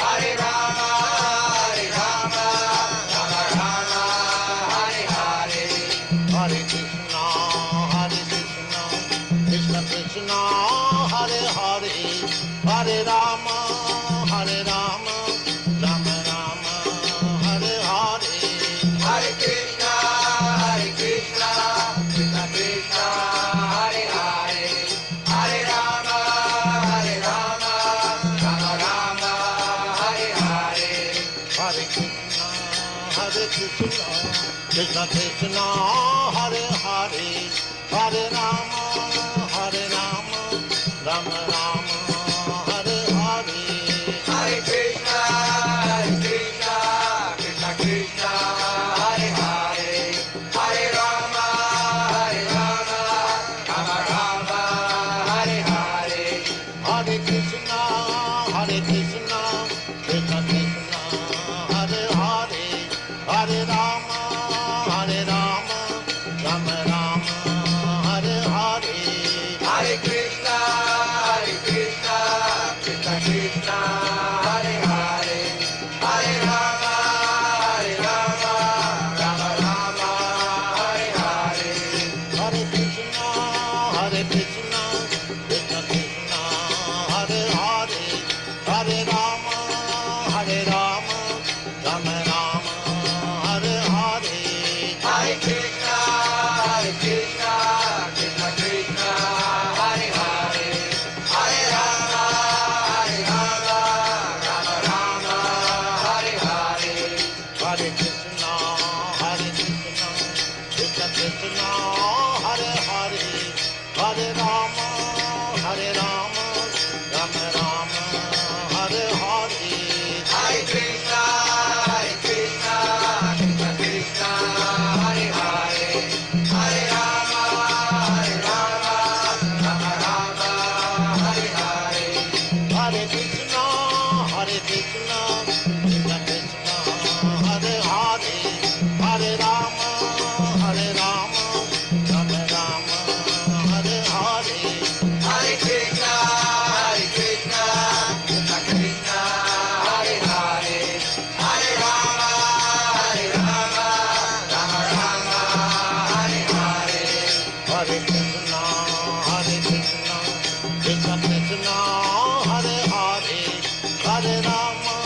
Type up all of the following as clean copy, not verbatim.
Hare Rama, Hare Rama, Rama Rama, Hare Hare. Hare Krishna, Krishna Krishna, Hare Hare, Hare Rama, Rama Rama, Hare Hare. Hare Krishna, Krishna Krishna, Hare Hare, Hare Rama, Rama Rama, Hare Hare. Hare Krishna, Krishna Krishna, Hare Hare, Hare Rama, Rama Rama, Hare Hare. Hare Krishna, Krishna Krishna, Hare Hare, Hare Rama, Rama Rama, Hare Hare. Hare Krishna, Krishna Krishna, Hare Hare, Hare Rama, Rama Rama, Hare Hare. Hare Krishna, Krishna Krishna, Hare Hare, Hare Rama, Rama Rama, Hare Hare. Hare Krishna, Krishna Krishna, Hare Hare, Hare Rama, Rama Rama, Hare Hare. Hare Krishna, Krishna Krishna, Hare Hare, Hare Rama, Rama Rama, Hare Hare. Hare Krishna, Krishna Krishna, Hare Hare, Hare Rama, Rama Rama, Hare Hare. Hare Krishna, Krishna Krishna, Hare Hare, Hare Rama, Rama Rama, Hare Hare. Hare Krishna, Krishna Krishna, Hare Hare, Hare Rama, Rama Rama, Hare Hare. Hare Krishna, Krishna Krishna, Hare Hare, Hare Rama, Rama Rama, Hare Hare. Hare Krishna, Krishna Krishna, Hare Hare, Hare Rama,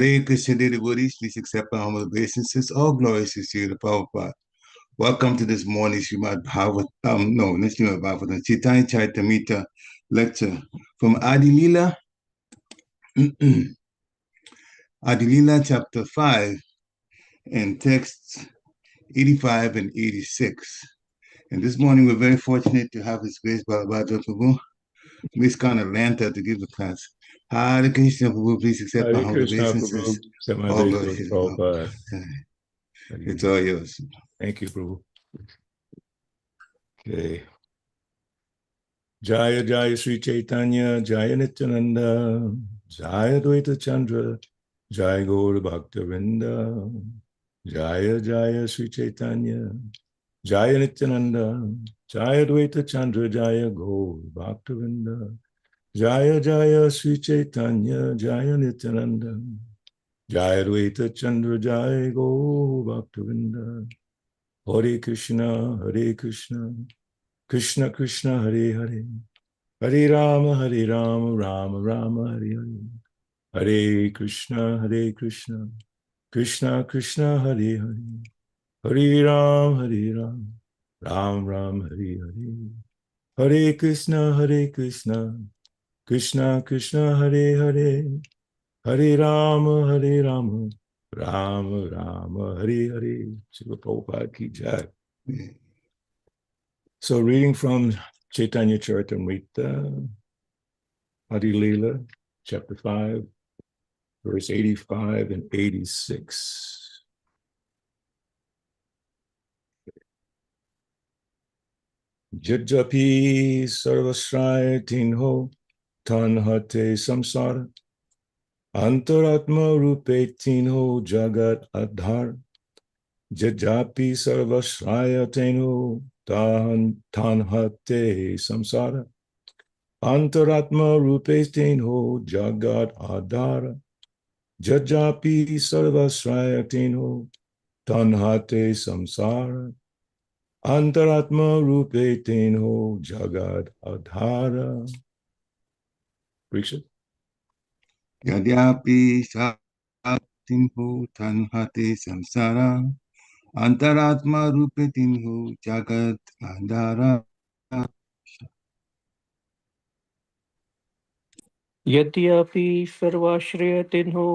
Hare Krishna, dear devotees, please accept our humble obeisances. All glories is to the Prabhupada. Welcome to this morning's Srimad Bhagavatam, not Srimad Bhagavatam, Chaitanya Charitamrita lecture from Adi Lila, Adi Lila chapter 5, and texts 85 and 86. And this morning we're very fortunate to have His Grace Balabhadra Prabhu, Miss Lanta, to give the class. Hare Krishna Prabhu, please accept my Hare humble Krishna, obeisances. Prabhu. Accept my All obeisances, glories. Prabhupada. It's all yours. Thank you, Prabhu. Okay. Jaya Jaya Sri Chaitanya, Jaya Nityananda, Jaya Dvaita Chandra, Jaya Gaur Bhaktavinda, Jaya Jaya Sri Chaitanya, Jaya Nityananda, Jaya Dvaita Chandra, Jaya Gaur Bhaktavinda, Jaya Jaya Sri Chaitanya, Jaya Nityananda, Jaya Dvaita Chandra, Jaya Gaur Bhaktavinda. Hare Krishna, Krishna Krishna, Hare Hare, Hare Rama, Rama Rama, Hare Hare. Hare Krishna, Krishna Krishna, Hare Hare. Hare Ram, Ram Ram, Hare Hare. Hare Krishna, Krishna Krishna, Hare Hare. Hare Rama, Rama Rama, Hare Hare. Srila Prabhupada ki jai. So reading from Chaitanya Charitamrita, Adi Lila, chapter 5, verse 85 and 86. Jajapi sarvasraya tinho tanhate samsara antaratma rupe tinho jagat adhar jajapi sarvasraya tinho tanhate samsara antaratma rupe tinho jagat adhar jajapi sarvasraya tinho tanhate samsara Antaratma rupe tenho jagad adhara. Riksha. Yadyapi satinho tanhate samsara antaratma rupetinho jagat andhara. यद्यपि सर्वाश्रयतिन्हो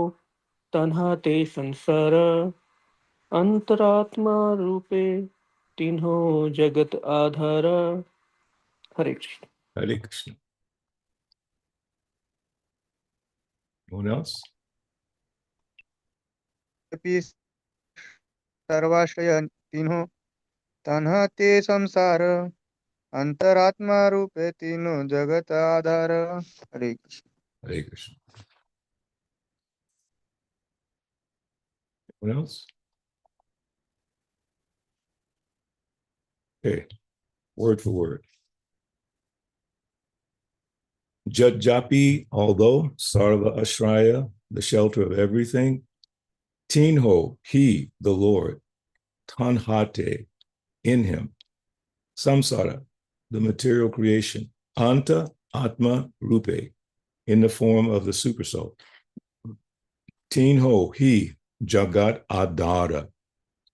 तन्हा ते संसार अंतरात्मा रूपे तिन्हो जगत आधार. हरे Krishna. Hare Krishna. Anyone else? सर्वाश्रय तीनों तन्हा ते संसार अंतरात्मा रूपे तीनों जगत आधार. हरे Krishna. Hare Krishna. Anyone else? Okay, word for word. Jajapi, although, Sarva Ashraya, the shelter of everything, Tinho, he, the Lord, Tanhate, in him, Samsara, the material creation, Anta, Atma, Rupe, in the form of the supersoul. Tinho, he, Jagat Adara,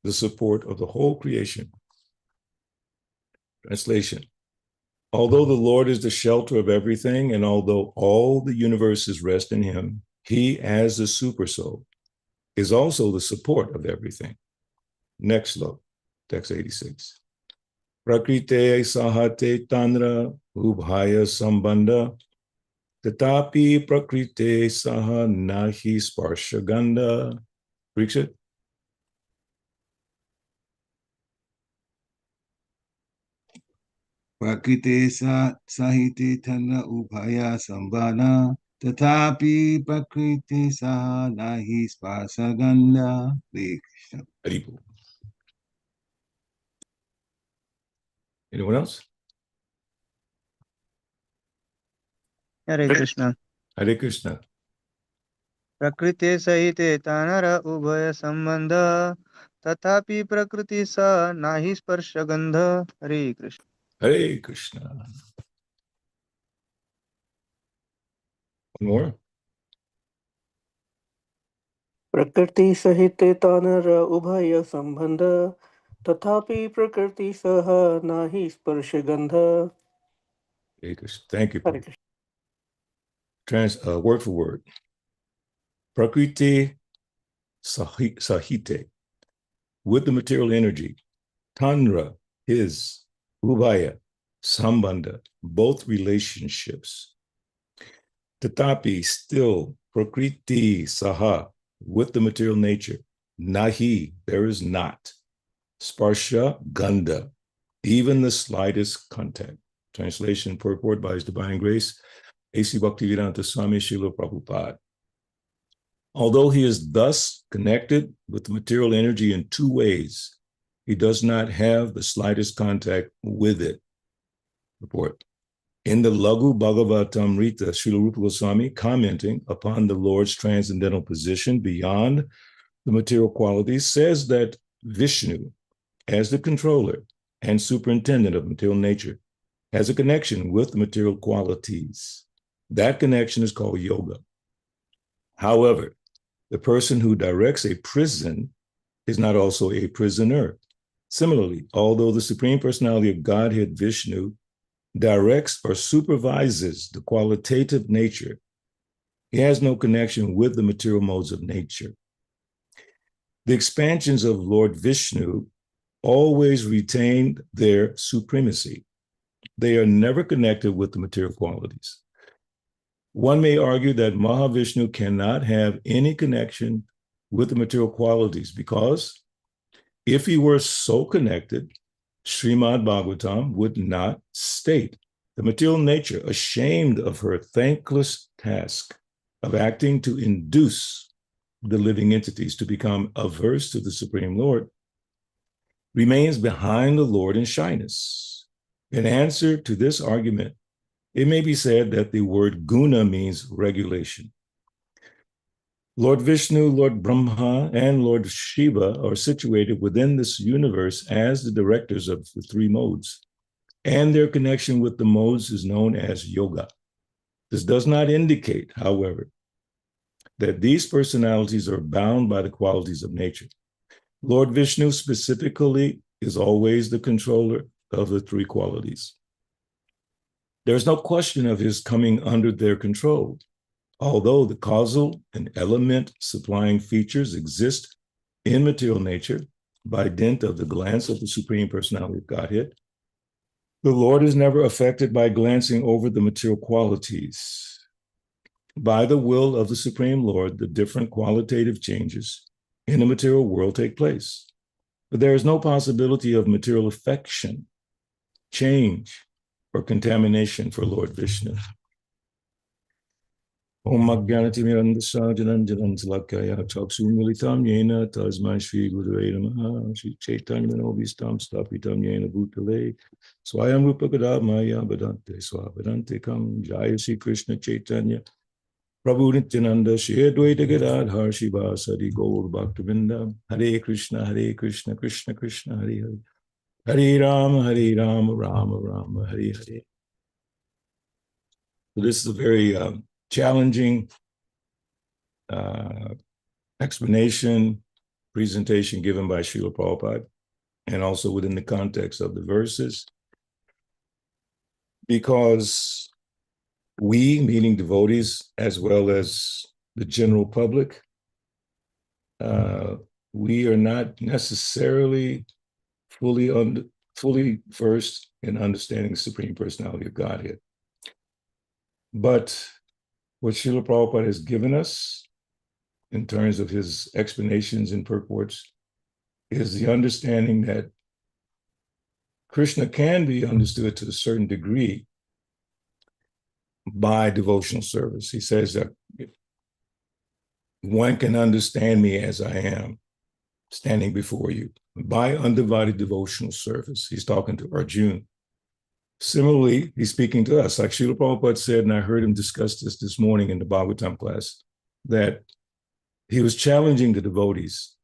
the support of the whole creation. Translation. Although the Lord is the shelter of everything, and although all the universes rest in him, he, as the supersoul, is also the support of everything. Next sloka, text 86. Prakrite sahate tanra ubhaya sambandha tatapi prakrite saha nahi sparshaganda. Parikshit? Prakrite sahite tanra ubhaya sambana tatapi prakrite saha nahi spasaganda. Haripu. Anyone else? Hare Krishna. Hare Krishna. प्रकृते सहिते तानर उभय संबंध तथापि प्रकृति स नाही स्पर्श गंध. हरे Krishna. Hare Krishna. One more. प्रकृति सहित तानर उभय संबंध तथापि प्रकृति सह नाही स्पर्श गंध Thank you, Hare Prabhu. Krishna Word for word. Prakriti sahite, with the material energy. Tanra, his. Ubhaya, sambandha, both relationships. Tatapi, still. Prakriti saha, with the material nature. Nahi, there is not. Sparsha, gandha, even the slightest contact. Translation purport by His Divine Grace, A.C. Bhaktivedanta Swami Srila Prabhupada. Although he is thus connected with material energy in two ways, he does not have the slightest contact with it. Report. In the Laghu Bhagavatamrita, Srila Rupa Goswami, commenting upon the Lord's transcendental position beyond the material qualities, says that Vishnu, as the controller and superintendent of material nature, has a connection with the material qualities. That connection is called yoga. However, the person who directs a prison is not also a prisoner. Similarly, although the Supreme Personality of Godhead, Vishnu, directs or supervises the qualitative nature, he has no connection with the material modes of nature. The expansions of Lord Vishnu always retain their supremacy. They are never connected with the material qualities. One may argue that Mahavishnu cannot have any connection with the material qualities because if he were so connected, Srimad Bhagavatam would not state the material nature, ashamed of her thankless task of acting to induce the living entities to become averse to the Supreme Lord, remains behind the Lord in shyness. In answer to this argument, it may be said that the word guna means regulation. Lord Vishnu, Lord Brahma, and Lord Shiva are situated within this universe as the directors of the three modes, and their connection with the modes is known as yoga. This does not indicate, however, that these personalities are bound by the qualities of nature. Lord Vishnu specifically is always the controller of the three qualities. There's no question of his coming under their control, although the causal and element supplying features exist in material nature by dint of the glance of the Supreme Personality of Godhead. The Lord is never affected by glancing over the material qualities. By the will of the Supreme Lord, the different qualitative changes in the material world take place. But there is no possibility of material affection, change, or contamination for Lord Vishnu. Om Agyanatimirandasa Jananjanantalakaya Chaksu Militam Yena Tasmai Shri Guruvay Namaha Shri Chaitanya Manobhistam Stapitam Yena Bhutale Swayam Rupa Gadamaya Badante Swabadante Kam Jaya Shri Krishna Chaitanya Prabhu Nityananda Shri Advaita Gadadhar Shivasadi Gaur Bhaktavinda Hare Krishna Krishna Krishna Hare Hare Hare Rama Rama Rama Hare Hare. So this is a very challenging explanation, presentation given by Srila Prabhupada, and also within the context of the verses, because we, meaning devotees, as well as the general public, we are not necessarily fully versed in understanding the Supreme Personality of Godhead. But what Srila Prabhupada has given us in terms of his explanations and purports is the understanding that Krishna can be understood to a certain degree by devotional service. He says that one can understand me as I am, standing before you, by undivided devotional service. He's talking to Arjuna. Similarly, he's speaking to us. Like Srila Prabhupada said, and I heard him discuss this morning in the Bhagavatam class, that he was challenging the devotees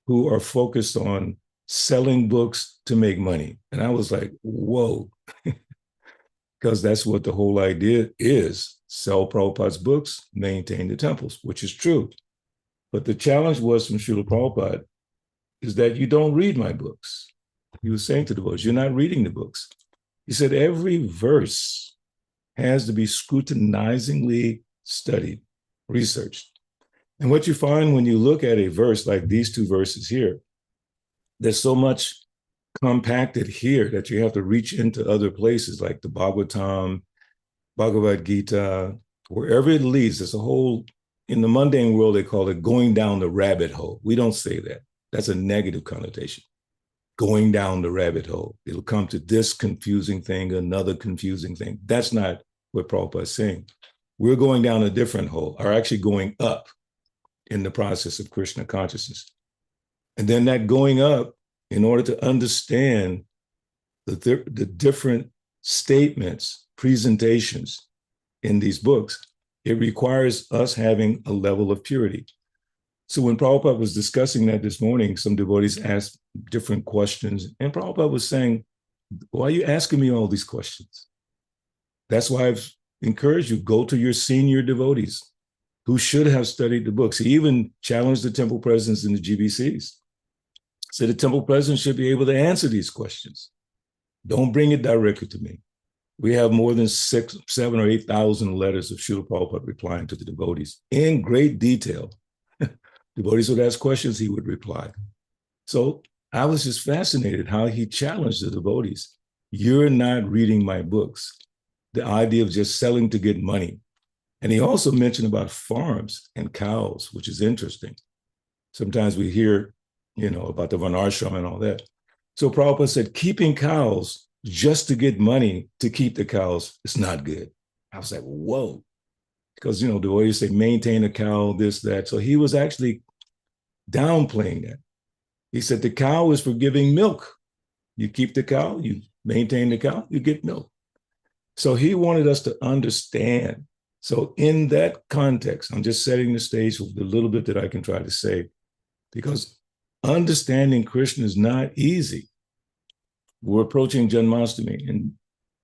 who are focused on selling books to make money. And I was like, whoa, because that's what the whole idea is. Sell Prabhupada's books, maintain the temples, which is true. But the challenge was from Srila Prabhupada is that you don't read my books. He was saying to the devotees, you're not reading the books. He said every verse has to be scrutinizingly studied, researched. And what you find when you look at a verse like these two verses here, there's so much compacted here that you have to reach into other places like the Bhagavatam, Bhagavad Gita, wherever it leads. There's a whole, in the mundane world, they call it going down the rabbit hole. We don't say that. That's a negative connotation. Going down the rabbit hole. It'll come to this confusing thing, another confusing thing. That's not what Prabhupada is saying. We're going down a different hole, or actually going up in the process of Krishna consciousness. And then that going up, in order to understand the different statements, presentations in these books, it requires us having a level of purity. So when Prabhupada was discussing that this morning, some devotees asked different questions, and Prabhupada was saying, why are you asking me all these questions? That's why I've encouraged you, go to your senior devotees who should have studied the books. He even challenged the temple presidents in the GBCs. So the temple president should be able to answer these questions. Don't bring it directly to me. We have more than 6, 7, or 8,000 letters of Srila Prabhupada replying to the devotees in great detail. Devotees would ask questions, he would reply. So I was just fascinated how he challenged the devotees. You're not reading my books. The idea of just selling to get money. And he also mentioned about farms and cows, which is interesting. Sometimes we hear, about the Varnashram and all that. So Prabhupada said, keeping cows just to get money to keep the cows is not good. I was like, whoa. Because, the way you say maintain a cow, this, that. So he was actually downplaying that. He said the cow is for giving milk. You keep the cow, you maintain the cow, you get milk. So he wanted us to understand. So in that context, I'm just setting the stage with the little bit that I can try to say, because understanding Krishna is not easy. We're approaching Janmashtami, and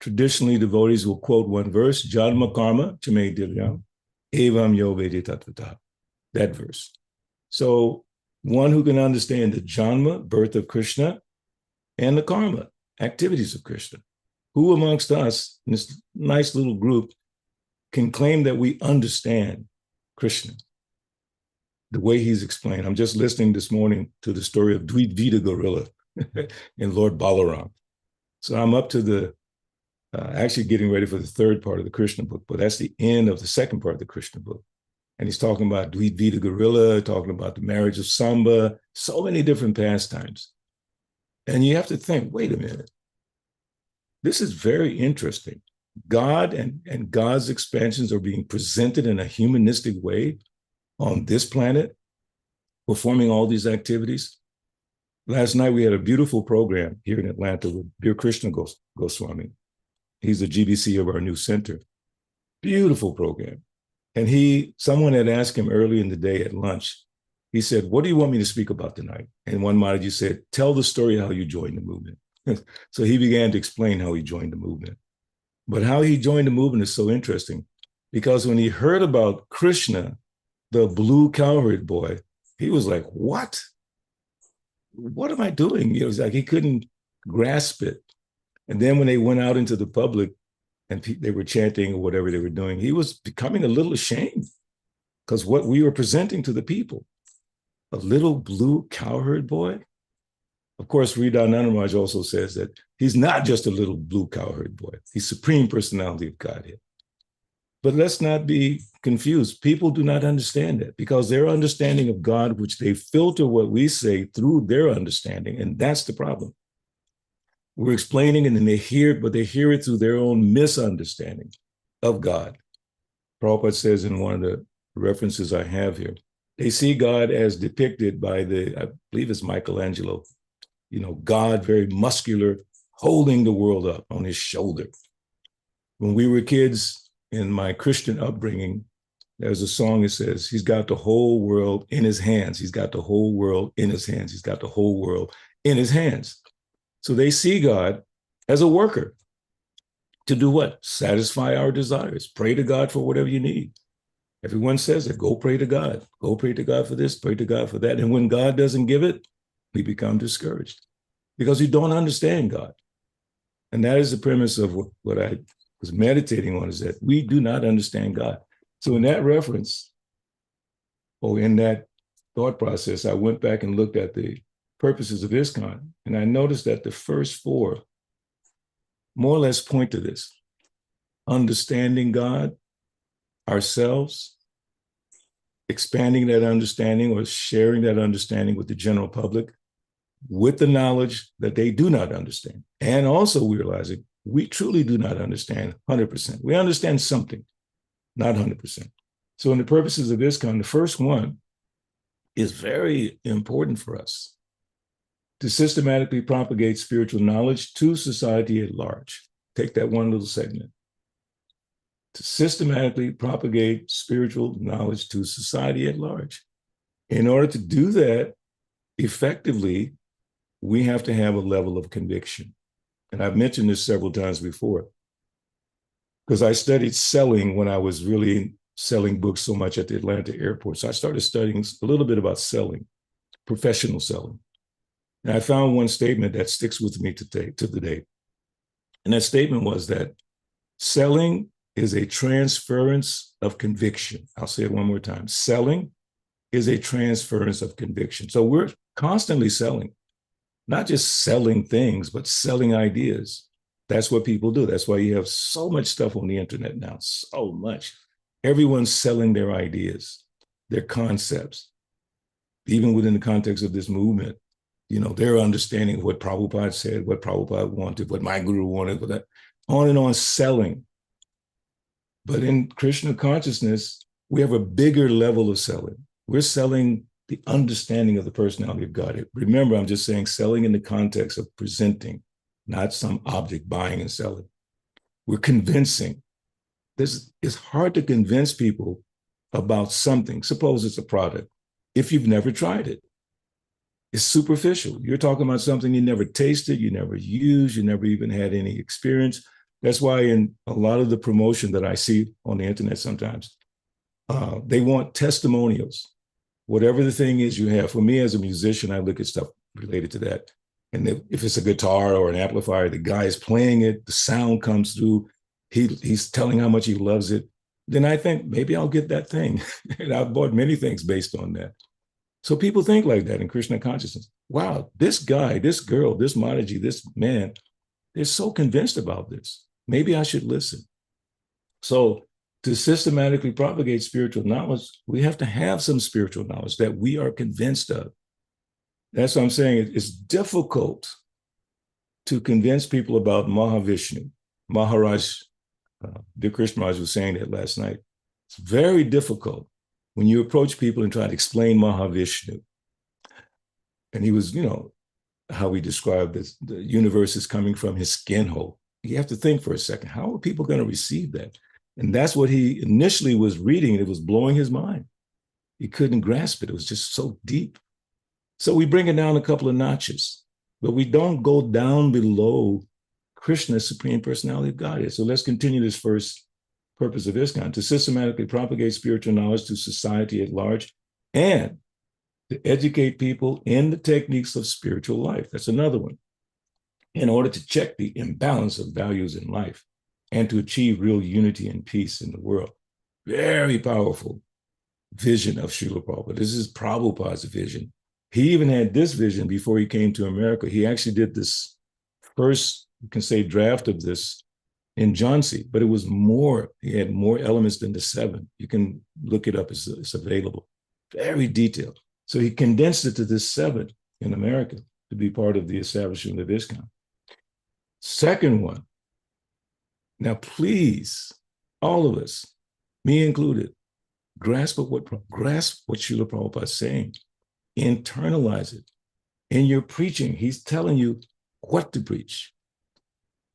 traditionally devotees will quote one verse, Janma Karma Chame Dilyam, Evam Yo Vedi Tatvata, that verse. So one who can understand the Janma, birth of Krishna, and the Karma, activities of Krishna. Who amongst us, in this nice little group, can claim that we understand Krishna the way he's explained? I'm just listening this morning to the story of Dvidvita Gorilla and Lord Balaram. So I'm up to the, actually getting ready for the third part of the Krishna book, but that's the end of the second part of the Krishna book. And he's talking about Dvidvita Gorilla, talking about the marriage of Samba, so many different pastimes. And you have to think, wait a minute. This is very interesting. God and God's expansions are being presented in a humanistic way on this planet, performing all these activities. Last night, we had a beautiful program here in Atlanta with Bir Krishna Goswami. He's the GBC of our new center. Beautiful program. And someone had asked him early in the day at lunch, he said, what do you want me to speak about tonight? And one Maharaji said, tell the story how you joined the movement. So he began to explain how he joined the movement. But how he joined the movement is so interesting, because when he heard about Krishna, the blue cowherd boy, he was like, what? What am I doing? It was like he couldn't grasp it. And then when they went out into the public and they were chanting or whatever they were doing, he was becoming a little ashamed, because what we were presenting to the people, a little blue cowherd boy. Of course, Sridhar Nandaraj also says that he's not just a little blue cowherd boy. He's Supreme Personality of Godhead. But let's not be confused. People do not understand that, because their understanding of God, which they filter what we say through their understanding, and that's the problem. We're explaining and then they hear it, but they hear it through their own misunderstanding of God. Prabhupada says in one of the references I have here, they see God as depicted by I believe it's Michelangelo, God very muscular, holding the world up on his shoulder. When we were kids, in my Christian upbringing, there's a song that says, he's got the whole world in his hands. He's got the whole world in his hands. He's got the whole world in his hands. So they see God as a worker to do what? Satisfy our desires. Pray to God for whatever you need. Everyone says it, go pray to God. Go pray to God for this, pray to God for that. And when God doesn't give it, we become discouraged because we don't understand God. And that is the premise of what I was meditating on, is that we do not understand God. So in that reference, or in that thought process, I went back and looked at the purposes of ISKCON, and I noticed that the first four more or less point to this: understanding God, ourselves, expanding that understanding or sharing that understanding with the general public, with the knowledge that they do not understand, and also realizing we truly do not understand 100%. We understand something, not 100%. So in the purposes of ISKCON, the first one is very important for us: to systematically propagate spiritual knowledge to society at large. Take that one little segment. To systematically propagate spiritual knowledge to society at large. In order to do that effectively, we have to have a level of conviction. And I've mentioned this several times before, because I studied selling when I was really selling books so much at the Atlanta airport. So I started studying a little bit about selling, professional selling. And I found one statement that sticks with me to the day. And that statement was that selling is a transference of conviction. I'll say it one more time. Selling is a transference of conviction. So we're constantly selling, not just selling things, but selling ideas. That's what people do. That's why you have so much stuff on the internet now, so much. Everyone's selling their ideas, their concepts. Even within the context of this movement, their understanding of what Prabhupada said, what Prabhupada wanted, what my guru wanted, what that, on and on, selling. But in Krishna consciousness, we have a bigger level of selling. We're selling the understanding of the personality of God. Remember, I'm just saying selling in the context of presenting, not some object, buying and selling. We're convincing. It's hard to convince people about something. Suppose it's a product, if you've never tried it. It's superficial. You're talking about something you never tasted, you never used, you never even had any experience. That's why in a lot of the promotion that I see on the internet sometimes, they want testimonials. Whatever the thing is you have. For me as a musician, I look at stuff related to that. And if it's a guitar or an amplifier, the guy is playing it, the sound comes through, he's telling how much he loves it, then I think maybe I'll get that thing. And I've bought many things based on that. So people think like that in Krishna consciousness. Wow, this guy, this girl, this Mataji, this man, they're so convinced about this. Maybe I should listen. So to systematically propagate spiritual knowledge, we have to have some spiritual knowledge that we are convinced of. That's what I'm saying. It's difficult to convince people about Mahavishnu. Maharaj, Dear Krishna Maharaj was saying that last night. It's very difficult when you approach people and try to explain Mahavishnu. And he was, how we described this, the universe is coming from his skin hole. You have to think for a second, how are people going to receive that? And that's what he initially was reading. It was blowing his mind. He couldn't grasp it. It was just so deep. So we bring it down a couple of notches, but we don't go down below Krishna's Supreme Personality of Godhead. So let's continue this first purpose of ISKCON: to systematically propagate spiritual knowledge to society at large and to educate people in the techniques of spiritual life. That's another one. In order to check the imbalance of values in life and to achieve real unity and peace in the world. Very powerful vision of Srila Prabhupada. This is Prabhupada's vision. He even had this vision before he came to America. He actually did this first, you can say, draft of this in Jhansi, but it was more. He had more elements than the 7. You can look it up, it's available. Very detailed. So he condensed it to this 7 in America to be part of the establishment of ISKCON. Second one, now please, all of us, me included, grasp what Srila Prabhupada is saying. Internalize it. In your preaching, he's telling you what to preach.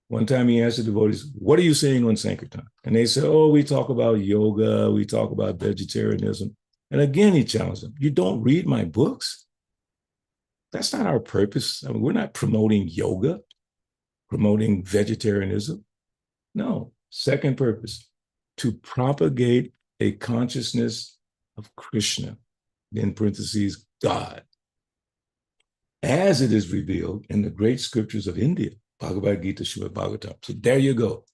One time he asked the devotees, what are you saying on Sankirtan? And they said, we talk about yoga, we talk about vegetarianism. And again, he challenged them, you don't read my books? That's not our purpose. I mean, we're not promoting yoga, promoting vegetarianism. No, second purpose, to propagate a consciousness of Krishna, in parentheses, God, as it is revealed in the great scriptures of India, Bhagavad Gita, Srimad Bhagavatam. So there you go.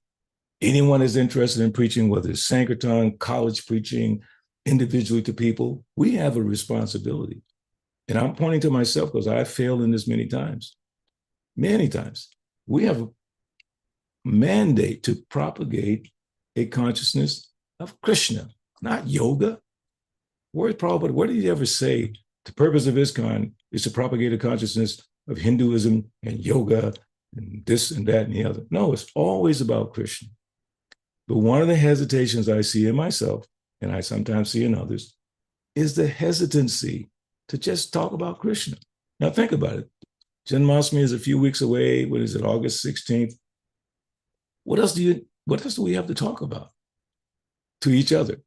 Anyone is interested in preaching, whether it's Sankirtan, college preaching, individually to people, we have a responsibility. And I'm pointing to myself because I've failed in this many times. Many times. We have a mandate to propagate a consciousness of Krishna, not yoga. Where did he ever say the purpose of ISKCON is to propagate a consciousness of Hinduism and yoga and this and that and the other? No, it's always about Krishna. But one of the hesitations I see in myself, and I sometimes see in others, is the hesitancy to just talk about Krishna. Now think about it. Janmashtami is a few weeks away. What is it, August 16th? What else do we have to talk about to each other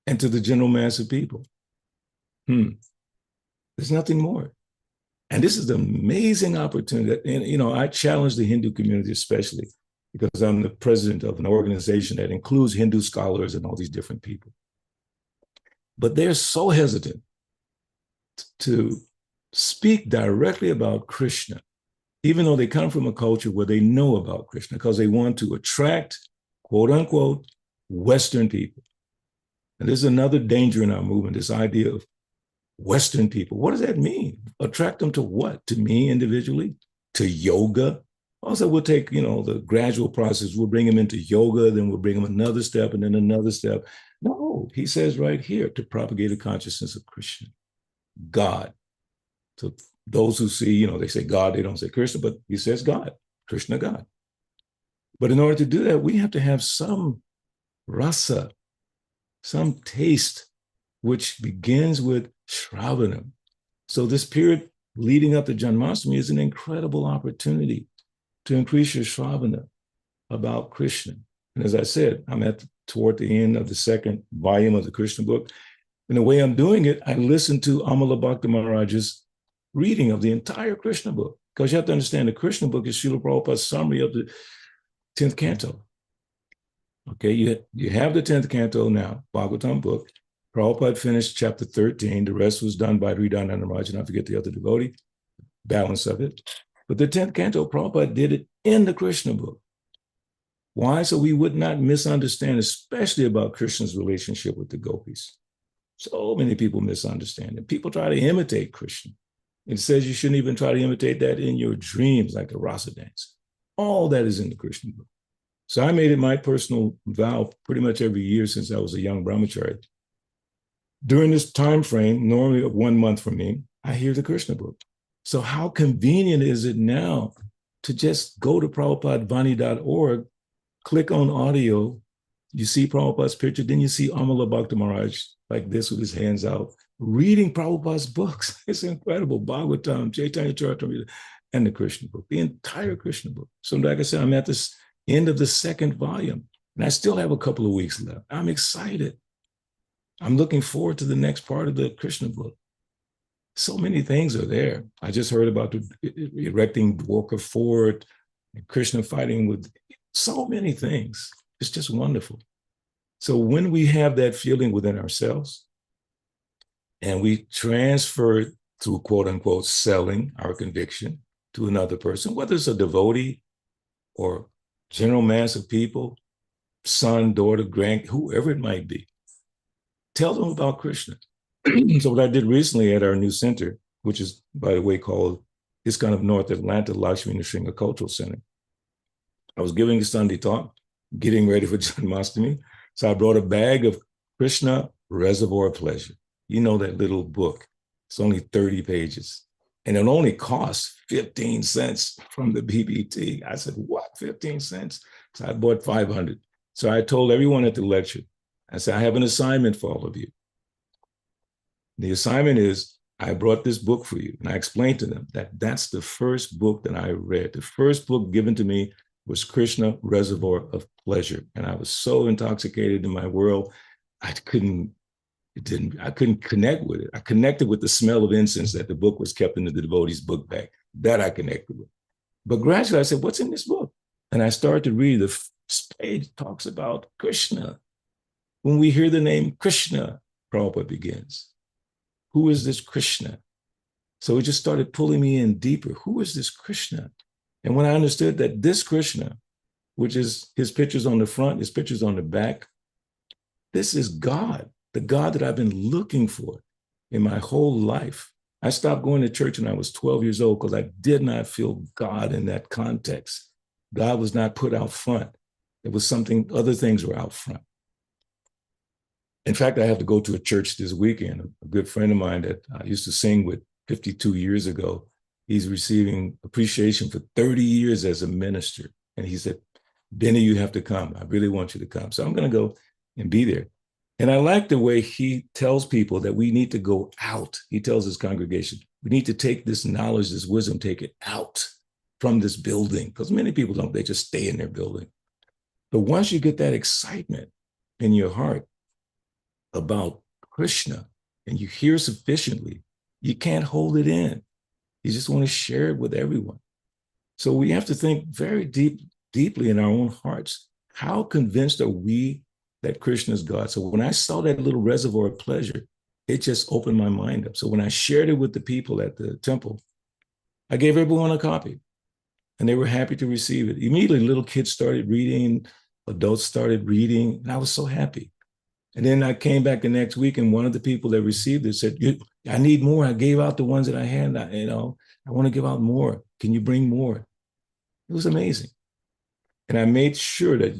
and to the general mass of people? There's nothing more. And this is an amazing opportunity. And, I challenge the Hindu community, especially because I'm the president of an organization that includes Hindu scholars and all these different people. But they're so hesitant to speak directly about Krishna, even though they come from a culture where they know about Krishna, because they want to attract, quote unquote, Western people. And there's another danger in our movement, this idea of Western people. What does that mean? Attract them to what? To me individually? To yoga? Also, we'll take, the gradual process. We'll bring them into yoga, then we'll bring them another step and then another step. No, he says right here, to propagate a consciousness of Krishna, God. So those who see, they say God, they don't say Krishna, but he says God, Krishna, God. But in order to do that, we have to have some rasa, some taste, which begins with Shravanam. So this period leading up to Janmashtami is an incredible opportunity to increase your Shravana about Krishna. And as I said, I'm toward the end of the second volume of the Krishna book. And the way I'm doing it, I listen to Amala Bhakta Maharaj's reading of the entire Krishna book. Because you have to understand, the Krishna book is Srila Prabhupada's summary of the 10th canto. Okay, you have the 10th canto now, Bhagavatam book. Prabhupada finished chapter 13. The rest was done by Hridayananda Maharaj, and I forget the other devotee, balance of it. But the 10th canto, Prabhupada did it in the Krishna book. Why? So we would not misunderstand, especially about Krishna's relationship with the gopis. So many people misunderstand it. People try to imitate Krishna. It says you shouldn't even try to imitate that in your dreams, like the rasa dance. All that is in the Krishna book. So I made it my personal vow pretty much every year since I was a young brahmachari. During this time frame, normally of 1 month for me, I hear the Krishna book. So how convenient is it now to just go to prabhupadvani.org, click on audio, you see Prabhupada's picture, then you see Amala Bhakta Maharaj like this with his hands out, reading Prabhupada's books. It's incredible. Bhagavatam, Chaitanya Charitamrita, and the Krishna book, the entire Krishna book. So like I said, I'm at this end of the second volume, and I still have a couple of weeks left. I'm excited. I'm looking forward to the next part of the Krishna book. So many things are there. I just heard about erecting Dwarka Fort, and Krishna fighting with so many things. It's just wonderful. So when we have that feeling within ourselves and we transfer through quote unquote selling our conviction to another person, whether it's a devotee or general mass of people, son, daughter, whoever it might be, tell them about Krishna. So what I did recently at our new center, which is, by the way, called ISKCON of North Atlanta Lakshmi Nrsimha Cultural Center, I was giving a Sunday talk, getting ready for Janmashtami. So I brought a bag of Krishna Reservoir of Pleasure. You know that little book. It's only 30 pages. And it only costs 15 cents from the BBT. I said, what, 15 cents? So I bought 500. So I told everyone at the lecture, I said, I have an assignment for all of you. The assignment is, I brought this book for you. And I explained to them that that's the first book that I read. The first book given to me was Krishna Reservoir of Pleasure. And I was so intoxicated in my world, I couldn't connect with it. I connected with the smell of incense that the book was kept in the devotee's book bag. That I connected with. But gradually I said, what's in this book? And I started to read. The first page talks about Krishna. When we hear the name Krishna, Prabhupada begins. Who is this Krishna? So it just started pulling me in deeper. Who is this Krishna? And when I understood that this Krishna, which is his pictures on the front, his pictures on the back, this is God, the God that I've been looking for in my whole life. I stopped going to church when I was 12 years old because I did not feel God in that context. God was not put out front. It was something, other things were out front. In fact, I have to go to a church this weekend. A good friend of mine that I used to sing with 52 years ago, he's receiving appreciation for 30 years as a minister. And he said, Benny, you have to come. I really want you to come. So I'm going to go and be there. And I like the way he tells people that we need to go out. He tells his congregation, we need to take this knowledge, this wisdom, take it out from this building. Because many people don't, they just stay in their building. But once you get that excitement in your heart about Krishna and you hear sufficiently, you can't hold it in. You just want to share it with everyone. So we have to think very deeply in our own hearts. How convinced are we that Krishna is God? So when I saw that little reservoir of pleasure, it just opened my mind up. So when I shared it with the people at the temple, I gave everyone a copy and they were happy to receive it. Immediately, little kids started reading, adults started reading, and I was so happy. And then I came back the next week, and one of the people that received it said, I need more. I gave out the ones that I had. I want to give out more. Can you bring more? It was amazing. And I made sure that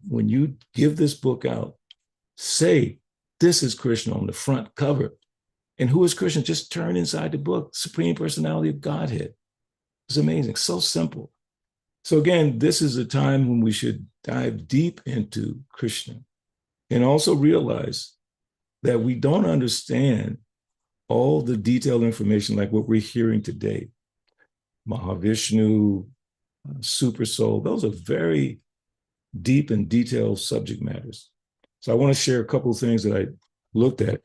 when you give this book out, say, this is Krishna on the front cover. And who is Krishna? Just turn inside the book, Supreme Personality of Godhead. It's amazing, so simple. So again, this is a time when we should dive deep into Krishna and also realize that we don't understand all the detailed information like what we're hearing today. Mahavishnu, Super Soul, those are very deep and detailed subject matters. So I want to share a couple of things that I looked at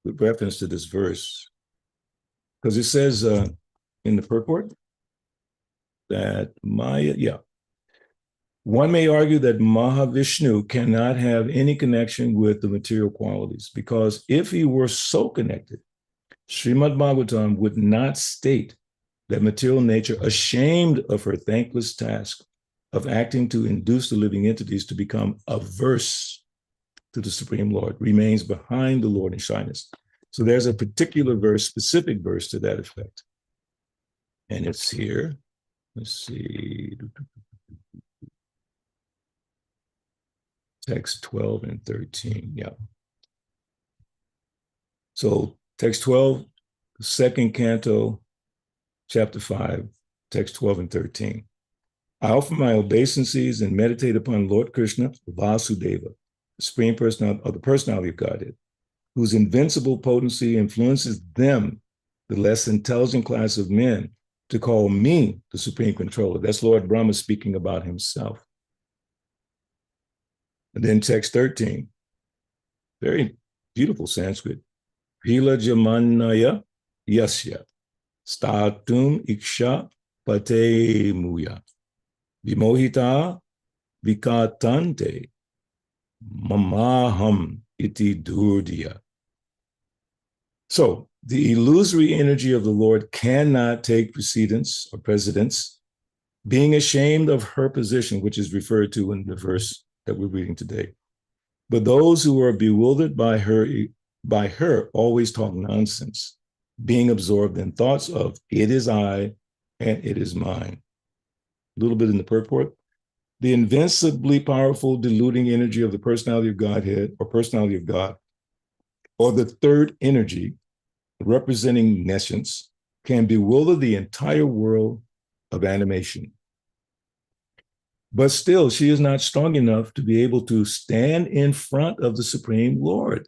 with reference to this verse, because it says in the purport that one may argue that Mahavishnu cannot have any connection with the material qualities, because if he were so connected, Srimad Bhagavatam would not state that material nature, ashamed of her thankless task of acting to induce the living entities to become averse to the Supreme Lord, remains behind the Lord in shyness. So there's a particular verse, specific verse to that effect. And it's here. Let's see. Text 12 and 13. Yeah. So text 12, second canto, chapter 5, text 12 and 13. I offer my obeisances and meditate upon Lord Krishna, Vasudeva, the Supreme Personality of the Personality of Godhead, whose invincible potency influences them, the less intelligent class of men, to call me the Supreme Controller. That's Lord Brahma speaking about himself. And then text 13, very beautiful Sanskrit. Hila Jamanaya Yasya Statum Iksha Pate Muya Vimohita Vikatante Mamaham Iti Durdiya. So the illusory energy of the Lord cannot take precedence or precedence, being ashamed of her position, which is referred to in the verse that we're reading today. But those who are bewildered by her always talk nonsense, being absorbed in thoughts of it is I and it is mine. A little bit in the purport. The invincibly powerful deluding energy of the personality of Godhead or personality of God, or the third energy representing nescience, can bewilder the entire world of animation. But still, she is not strong enough to be able to stand in front of the Supreme Lord.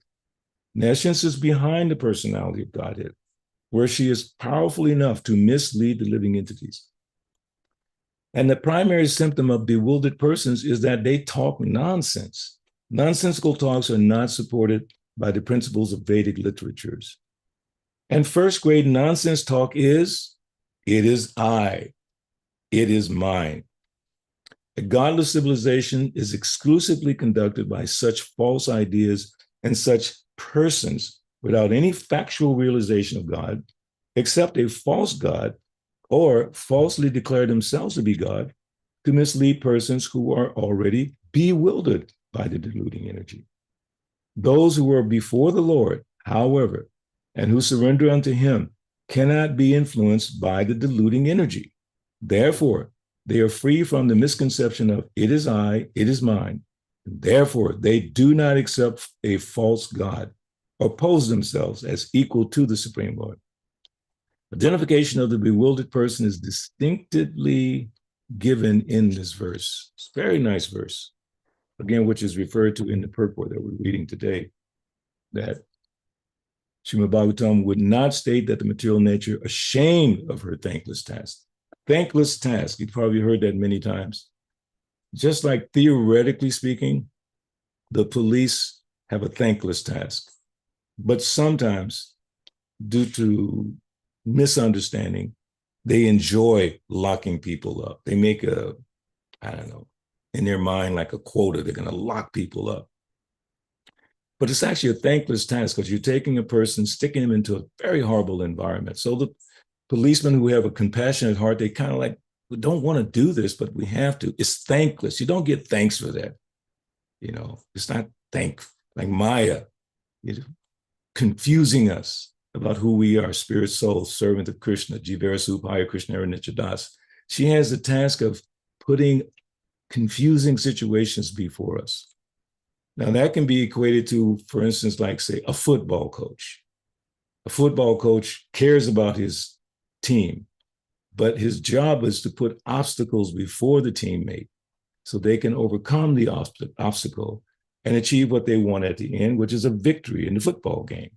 Nescience is behind the personality of Godhead, where she is powerful enough to mislead the living entities. And the primary symptom of bewildered persons is that they talk nonsense. Nonsensical talks are not supported by the principles of Vedic literatures. And first grade nonsense talk is, it is I, it is mine. A godless civilization is exclusively conducted by such false ideas and such persons without any factual realization of God, except a false God, or falsely declare themselves to be God, to mislead persons who are already bewildered by the deluding energy. Those who are before the Lord, however, and who surrender unto him, cannot be influenced by the deluding energy. Therefore, they are free from the misconception of it is I, it is mine. Therefore, they do not accept a false God or pose themselves as equal to the Supreme Lord. Identification of the bewildered person is distinctively given in this verse. It's a very nice verse, again, which is referred to in the purport that we're reading today, that Srimad Bhagavatam would not state that the material nature ashamed of her thankless task. Thankless task, you've probably heard that many times. Just like theoretically speaking, the police have a thankless task. But sometimes, due to misunderstanding, they enjoy locking people up. They make a, I don't know, in their mind like a quota, they're going to lock people up. But it's actually a thankless task because you're taking a person, sticking him into a very horrible environment. So the policemen who have a compassionate heart, they kind of like, we don't want to do this, but we have to. It's thankless. You don't get thanks for that. You know, it's not like Maya, confusing us about who we are, spirit, soul, servant of Krishna, Jivara Supaya Krishna Nichadas. She has the task of putting confusing situations before us. Now that can be equated to, for instance, like say a football coach. A football coach cares about his team, but his job is to put obstacles before the teammate so they can overcome the obstacle and achieve what they want at the end, which is a victory in the football game.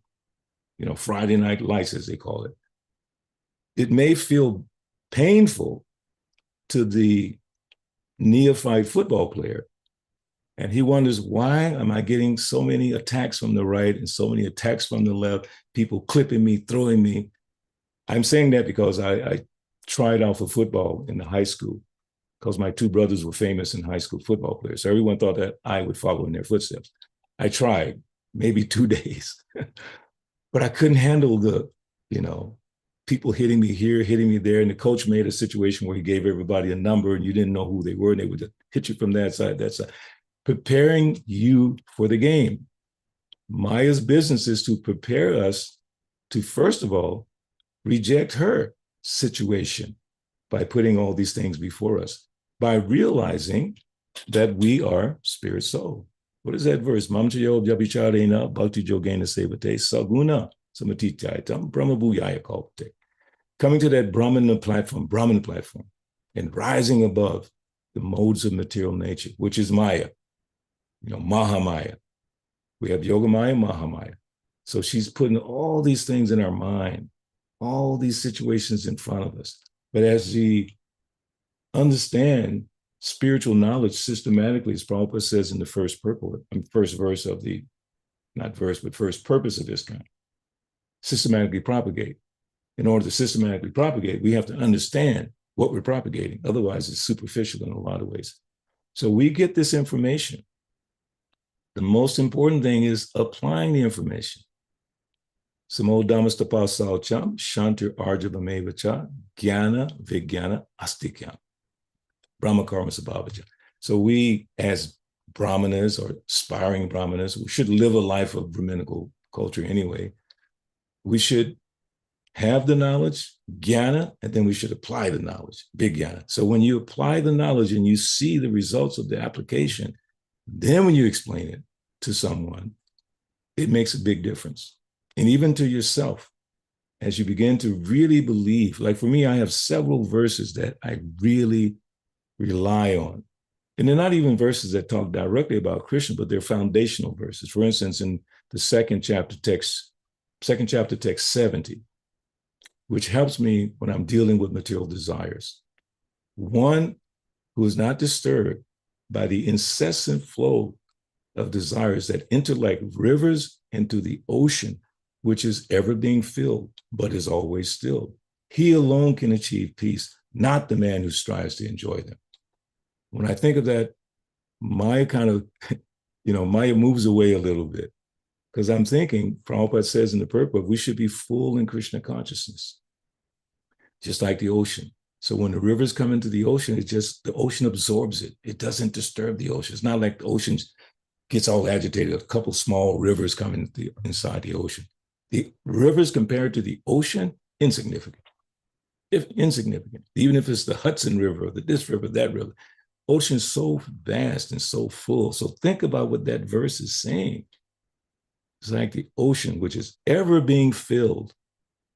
You know, Friday night lights, as they call it. It may feel painful to the neophyte football player, and he wonders, why am I getting so many attacks from the right and so many attacks from the left, people clipping me, throwing me? I'm saying that because I tried out for football in the high school because my two brothers were famous in high school football players. So everyone thought that I would follow in their footsteps. I tried maybe 2 days, but I couldn't handle the, people hitting me here, hitting me there. And the coach made a situation where he gave everybody a number and you didn't know who they were. And they would hit you from that side, that side, preparing you for the game. Maya's business is to prepare us to, first of all, reject her situation by putting all these things before us, by realizing that we are spirit soul. What is that verse? Mamchayo Vyabhicharena Bhakti Yogena Sevate Saguna Samatityatam Brahma Bhuyaya Kalte. Coming to that Brahman platform, and rising above the modes of material nature, which is Maya, Mahamaya. We have Yoga Maya, Mahamaya. So she's putting all these things in our mind, all these situations in front of us. But as we understand spiritual knowledge systematically, as Prabhupada says in the first verse of the, not verse, but first purpose of this kind, systematically propagate. In order to systematically propagate, we have to understand what we're propagating. Otherwise, it's superficial in a lot of ways. So we get this information. The most important thing is applying the information. Samo Dhammastapasal Cham, Shantir Arjavameva Cha, Jnana Vijnana Astikyam. Brahma Karma Sabhavaja. So we, as Brahmanas or aspiring Brahmanas, we should live a life of Brahminical culture anyway. We should have the knowledge, jnana, and then we should apply the knowledge, vijnana. So when you apply the knowledge and you see the results of the application, then when you explain it to someone, it makes a big difference. And even to yourself, as you begin to really believe, like for me, I have several verses that I really rely on. And they're not even verses that talk directly about Krishna, but they're foundational verses. For instance, in the second chapter text 70, which helps me when I'm dealing with material desires. One who is not disturbed by the incessant flow of desires that enter like rivers into the ocean, which is ever being filled, but is always still. He alone can achieve peace, not the man who strives to enjoy them. When I think of that, Maya kind of, Maya moves away a little bit because I'm thinking, Prabhupada says in the purport, we should be full in Krishna consciousness, just like the ocean. So when the rivers come into the ocean, the ocean absorbs it. It doesn't disturb the ocean. It's not like the ocean gets all agitated. A couple small rivers come inside the ocean. The rivers compared to the ocean, insignificant. Insignificant. Even if it's the Hudson River or this river, that river. Ocean's so vast and so full. So think about what that verse is saying. It's like the ocean, which is ever being filled.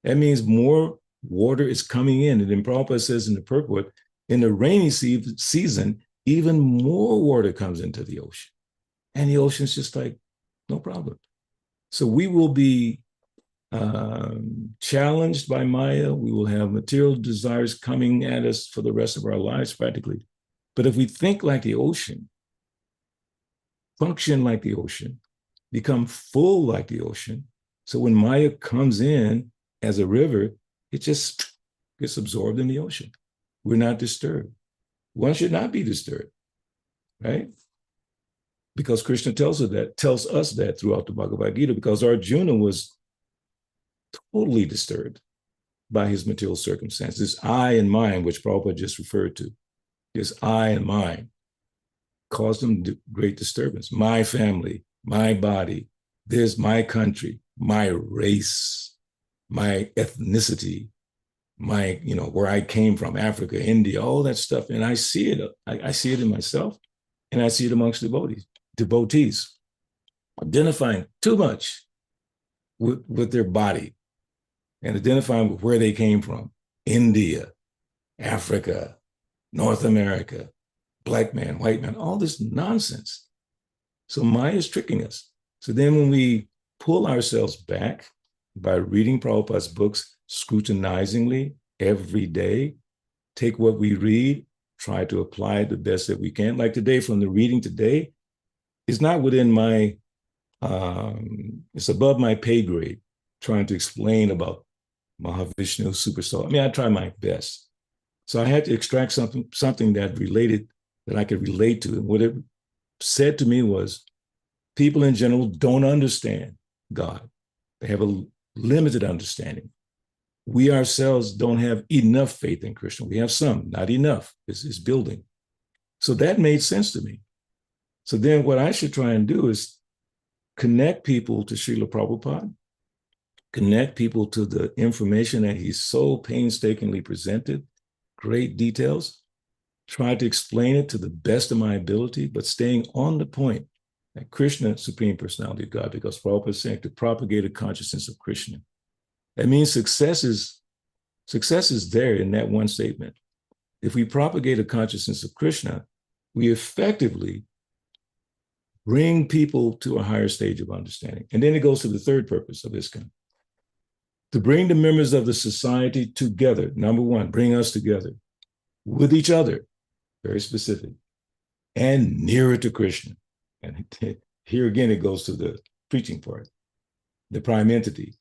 That means more water is coming in. And then Prabhupada says in the purport, in the rainy season, even more water comes into the ocean. And the ocean's just like, no problem. So we will be challenged by Maya. We will have material desires coming at us for the rest of our lives, practically. But if we think like the ocean, function like the ocean, become full like the ocean, so when Maya comes in as a river, it just gets absorbed in the ocean. We're not disturbed. One should not be disturbed, right? Because Krishna tells us that throughout the Bhagavad Gita, because Arjuna was totally disturbed by his material circumstances. This I and mine, which Prabhupada just referred to, this I and mine caused him great disturbance. My family, my body, there's my country, my race, my ethnicity, my, where I came from, Africa, India, all that stuff. And I see it. I see it in myself, and I see it amongst devotees, identifying too much with their body and identifying with where they came from, India, Africa, North America, black man, white man, all this nonsense. So Maya is tricking us. So then when we pull ourselves back by reading Prabhupada's books scrutinizingly every day, take what we read, try to apply it the best that we can. Like today, from the reading today, it's not within my, it's above my pay grade, trying to explain about Mahavishnu, Super Soul. I mean, I try my best. So I had to extract something that I could relate to. And what it said to me was, people in general don't understand God. They have a limited understanding. We ourselves don't have enough faith in Krishna. We have some, not enough. It's building. So that made sense to me. So then what I should try and do is connect people to Srila Prabhupada, connect people to the information that he's so painstakingly presented, great details, try to explain it to the best of my ability, but staying on the point that Krishna, Supreme Personality of God, because Prabhupada is saying to propagate a consciousness of Krishna. That means success is there in that one statement. If we propagate a consciousness of Krishna, we effectively bring people to a higher stage of understanding. And then it goes to the third purpose of ISKCON. To bring the members of the society together. Number one, bring us together with each other, very specific, and nearer to Krishna. And here again, it goes to the preaching part, the prime entity,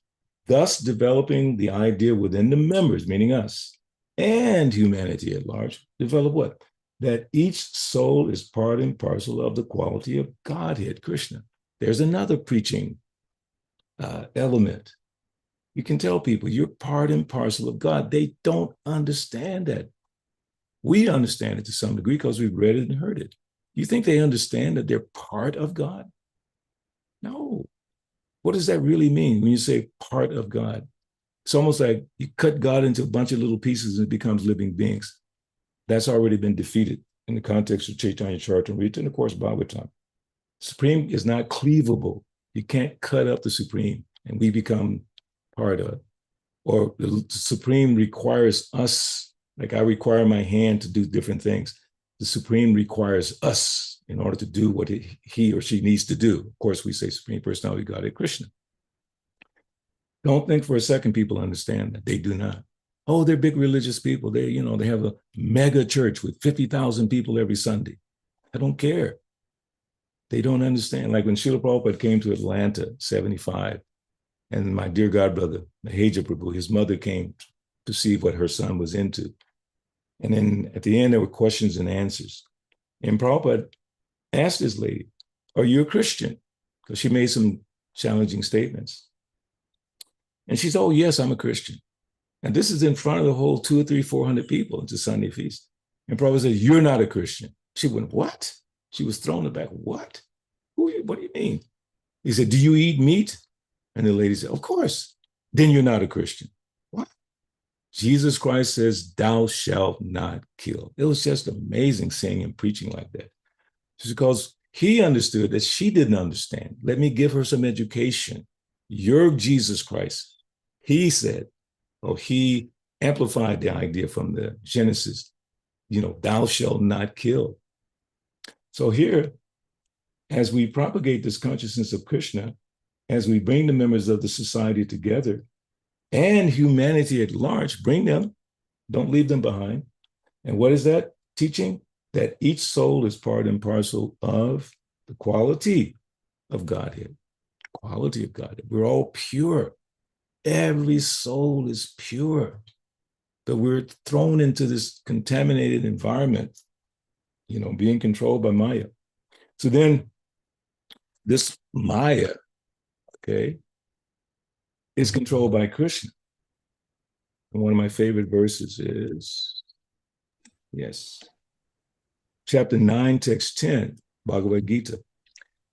thus developing the idea within the members, meaning us, and humanity at large, develop what? That each soul is part and parcel of the quality of Godhead, Krishna. There's another preaching element. You can tell people you're part and parcel of God. They don't understand that. We understand it to some degree because we've read it and heard it. You think they understand that they're part of God? No. What does that really mean when you say part of God? It's almost like you cut God into a bunch of little pieces and it becomes living beings. That's already been defeated in the context of Chaitanya Charitamrita and, of course, Bhagavatam. Supreme is not cleavable. You can't cut up the Supreme and we become part of. Or the Supreme requires us, like I require my hand to do different things. The Supreme requires us in order to do what he or she needs to do. Of course, we say Supreme Personality Godhead Krishna. Don't think for a second people understand that. They do not. Oh, they're big religious people. They have a mega church with 50,000 people every Sunday. I don't care. They don't understand. Like when Srila Prabhupada came to Atlanta, 75, and my dear godbrother, Maheja Prabhu, his mother came to see what her son was into. And then at the end, there were questions and answers. And Prabhupada asked this lady, are you a Christian? Because she made some challenging statements. And she said, oh, yes, I'm a Christian. And this is in front of the whole 200 or 300, 400 people. It's a Sunday feast. And Prabhupada said, you're not a Christian. She went, what? She was thrown aback. What? What do you mean? He said, do you eat meat? And the lady said, of course. Then you're not a Christian. What? Jesus Christ says, thou shalt not kill. It was just amazing seeing him preaching like that. Just because he understood that she didn't understand. Let me give her some education. You're Jesus Christ. He said, he amplified the idea from the Genesis, thou shalt not kill. So here, as we propagate this consciousness of Krishna, as we bring the members of the society together and humanity at large, bring them, don't leave them behind. And what is that teaching? That each soul is part and parcel of the quality of Godhead. Quality of Godhead. We're all pure. Every soul is pure. But we're thrown into this contaminated environment, being controlled by Maya. So then this Maya, is controlled by Krishna. And one of my favorite verses is, chapter 9, text 10, Bhagavad Gita.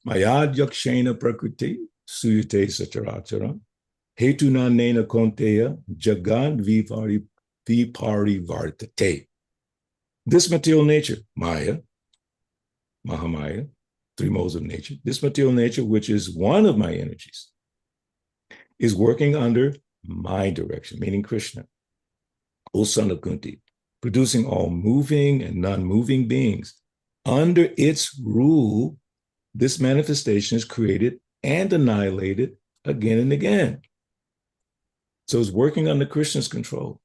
Mayad yakshena prakriti suyate sacharacharam hetuna nena konteya jagad vipari vartate. This material nature, Maya, Mahamaya, three modes of nature, this material nature, which is one of my energies, is working under my direction, meaning Krishna, O son of Kunti, producing all moving and non-moving beings. Under its rule, this manifestation is created and annihilated again and again. So it's working under Krishna's control.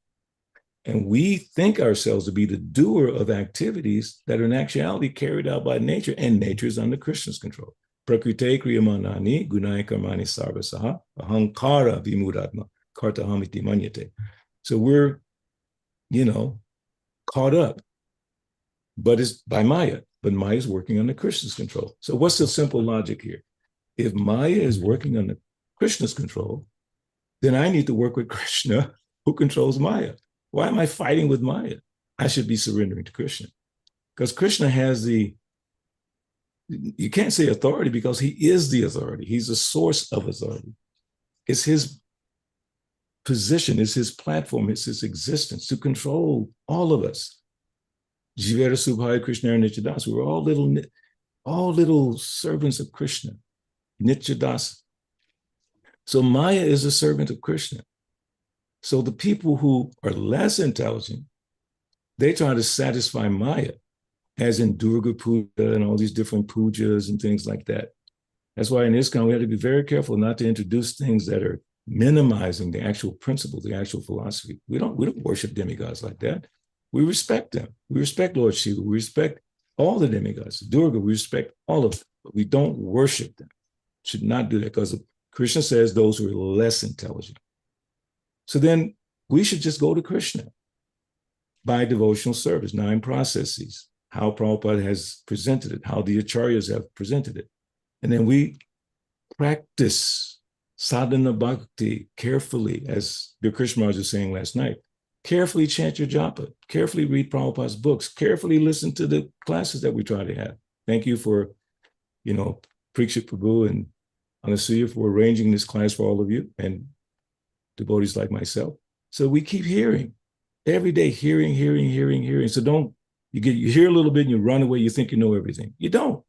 And we think ourselves to be the doer of activities that are in actuality carried out by nature, and nature is under Krishna's control. Prakrite kriyamanani gunai karmani sarvasaha ahankara vimudatma kartahamiti manyate. So we're, caught up, but it's by Maya. But Maya is working under Krishna's control. So what's the simple logic here? If Maya is working under Krishna's control, then I need to work with Krishna, who controls Maya. Why am I fighting with Maya? I should be surrendering to Krishna. Because Krishna has you can't say authority, because he is the authority. He's the source of authority. It's his position, it's his platform, it's his existence to control all of us. Jivera Subhaya Krishna Nityadas. We're all little servants of Krishna. Nityadas. So Maya is a servant of Krishna. So the people who are less intelligent, they try to satisfy Maya, as in Durga Puja and all these different pujas and things like that. That's why in ISKCON, we have to be very careful not to introduce things that are minimizing the actual principle, the actual philosophy. We don't worship demigods like that. We respect them. We respect Lord Shiva. We respect all the demigods. Durga, we respect all of them, but we don't worship them. Should not do that, because Krishna says those who are less intelligent. So then we should just go to Krishna by devotional service, 9 processes, how Prabhupada has presented it, how the acharyas have presented it. And then we practice sadhana bhakti carefully, as the Krishna Maharaj was saying last night. Carefully chant your japa, carefully read Prabhupada's books, carefully listen to the classes that we try to have. Thank you for, Prakshit Prabhu and Anasuya for arranging this class for all of you and devotees like myself. So we keep hearing, every day, hearing. So you hear a little bit and you run away, you think you know everything. You don't.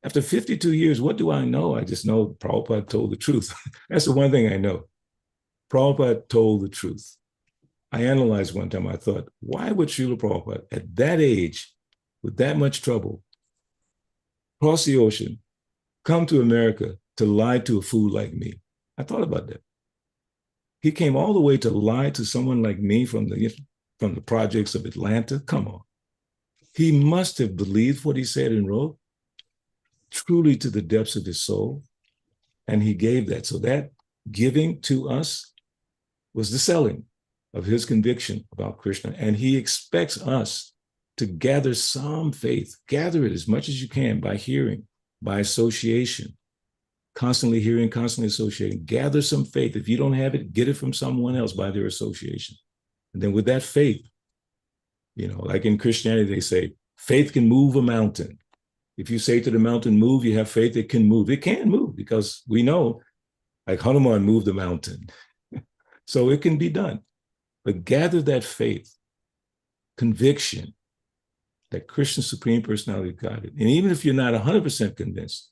After 52 years, what do I know? I just know Prabhupada told the truth. That's the one thing I know. Prabhupada told the truth. I analyzed one time, I thought, why would Srila Prabhupada, at that age, with that much trouble, cross the ocean, come to America to lie to a fool like me? I thought about that. He came all the way to lie to someone like me from the projects of Atlanta. Come on. He must have believed what he said and wrote truly to the depths of his soul. And he gave that. So that giving to us was the selling of his conviction about Krishna. And he expects us to gather some faith. Gather it as much as you can by hearing, by association, constantly hearing, constantly associating. Gather some faith. If you don't have it, get it from someone else by their association. And then with that faith, like in Christianity, they say, faith can move a mountain. If you say to the mountain, move, you have faith, it can move. It can move because we know, like Hanuman moved the mountain. So it can be done. But gather that faith, conviction, that Krishna Supreme Personality of Godhead. And even if you're not 100% convinced,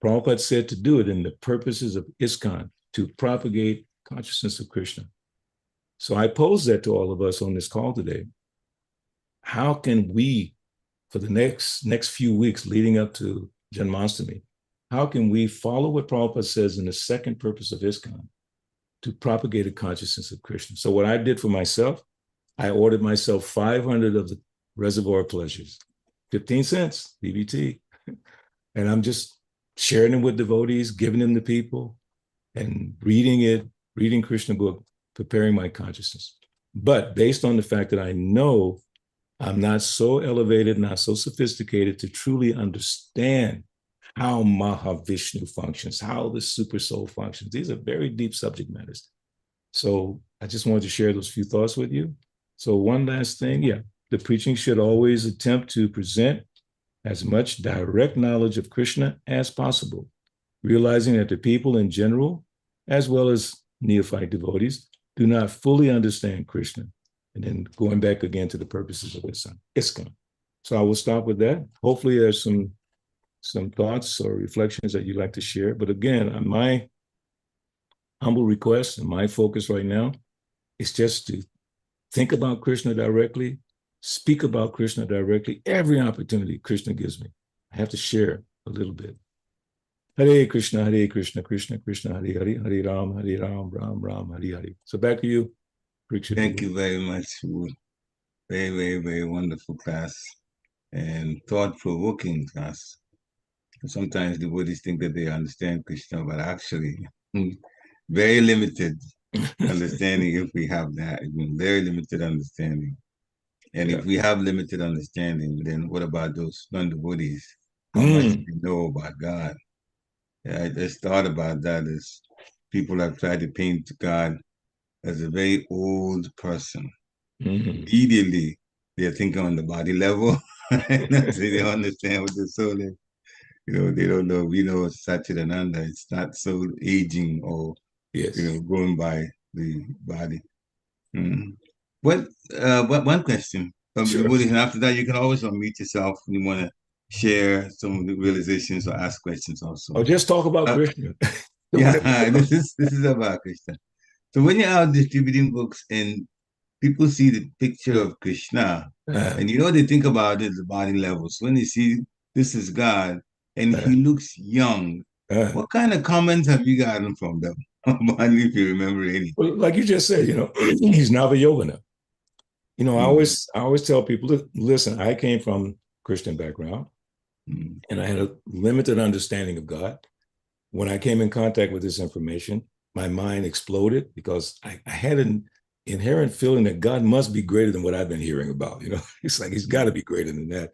Prabhupada said to do it in the purposes of ISKCON, to propagate consciousness of Krishna. So I pose that to all of us on this call today. How can we, for the next few weeks leading up to Janmashtami, how can we follow what Prabhupada says in the second purpose of ISKCON, to propagate a consciousness of Krishna? So what I did for myself, I ordered myself 500 of the Reservoir Pleasures, 15 cents, BBT. And I'm just sharing them with devotees, giving them to people, and reading Krishna book, preparing my consciousness. But based on the fact that I know I'm not so elevated, not so sophisticated to truly understand how Mahavishnu functions, how the super soul functions. These are very deep subject matters. So I just wanted to share those few thoughts with you. So one last thing, the preaching should always attempt to present as much direct knowledge of Krishna as possible, realizing that the people in general, as well as neophyte devotees, do not fully understand Krishna. And then going back again to the purposes of ISKCON. So I will stop with that. Hopefully there's some thoughts or reflections that you'd like to share. But again, my humble request and my focus right now is just to think about Krishna directly, speak about Krishna directly, every opportunity Krishna gives me. I have to share a little bit. Hare Krishna, Krishna Krishna, Hare Hare, Hare Ram, Ram Ram, Hare Hare. So back to you. Thank you very much. Very, very, very wonderful class and thought-provoking class. Sometimes the Buddhists think that they understand Krishna, but actually, very limited understanding if we have that. Very limited understanding. And if we have limited understanding, then what about those non-devotees? How much do we know about God? I just thought about that as people have tried to paint God as a very old person. Immediately, they're thinking on the body level. They don't understand what the soul is. They don't know. We know Satchidananda. It's not so aging or, going by the body. One question. Sure. And after that, you can always unmute yourself when you want to share some of the realizations or ask questions also. Or just talk about Krishna. This is about Krishna. So when you're out distributing books and people see the picture of Krishna, and they think about it at the body level. So when they see this is God and he looks young, what kind of comments have you gotten from them? If you remember any. Well, like you just said, he's Navayovana. I always tell people, listen, I came from Christian background and I had a limited understanding of God. When I came in contact with this information, my mind exploded because I had an inherent feeling that God must be greater than what I've been hearing about. It's like he's got to be greater than that.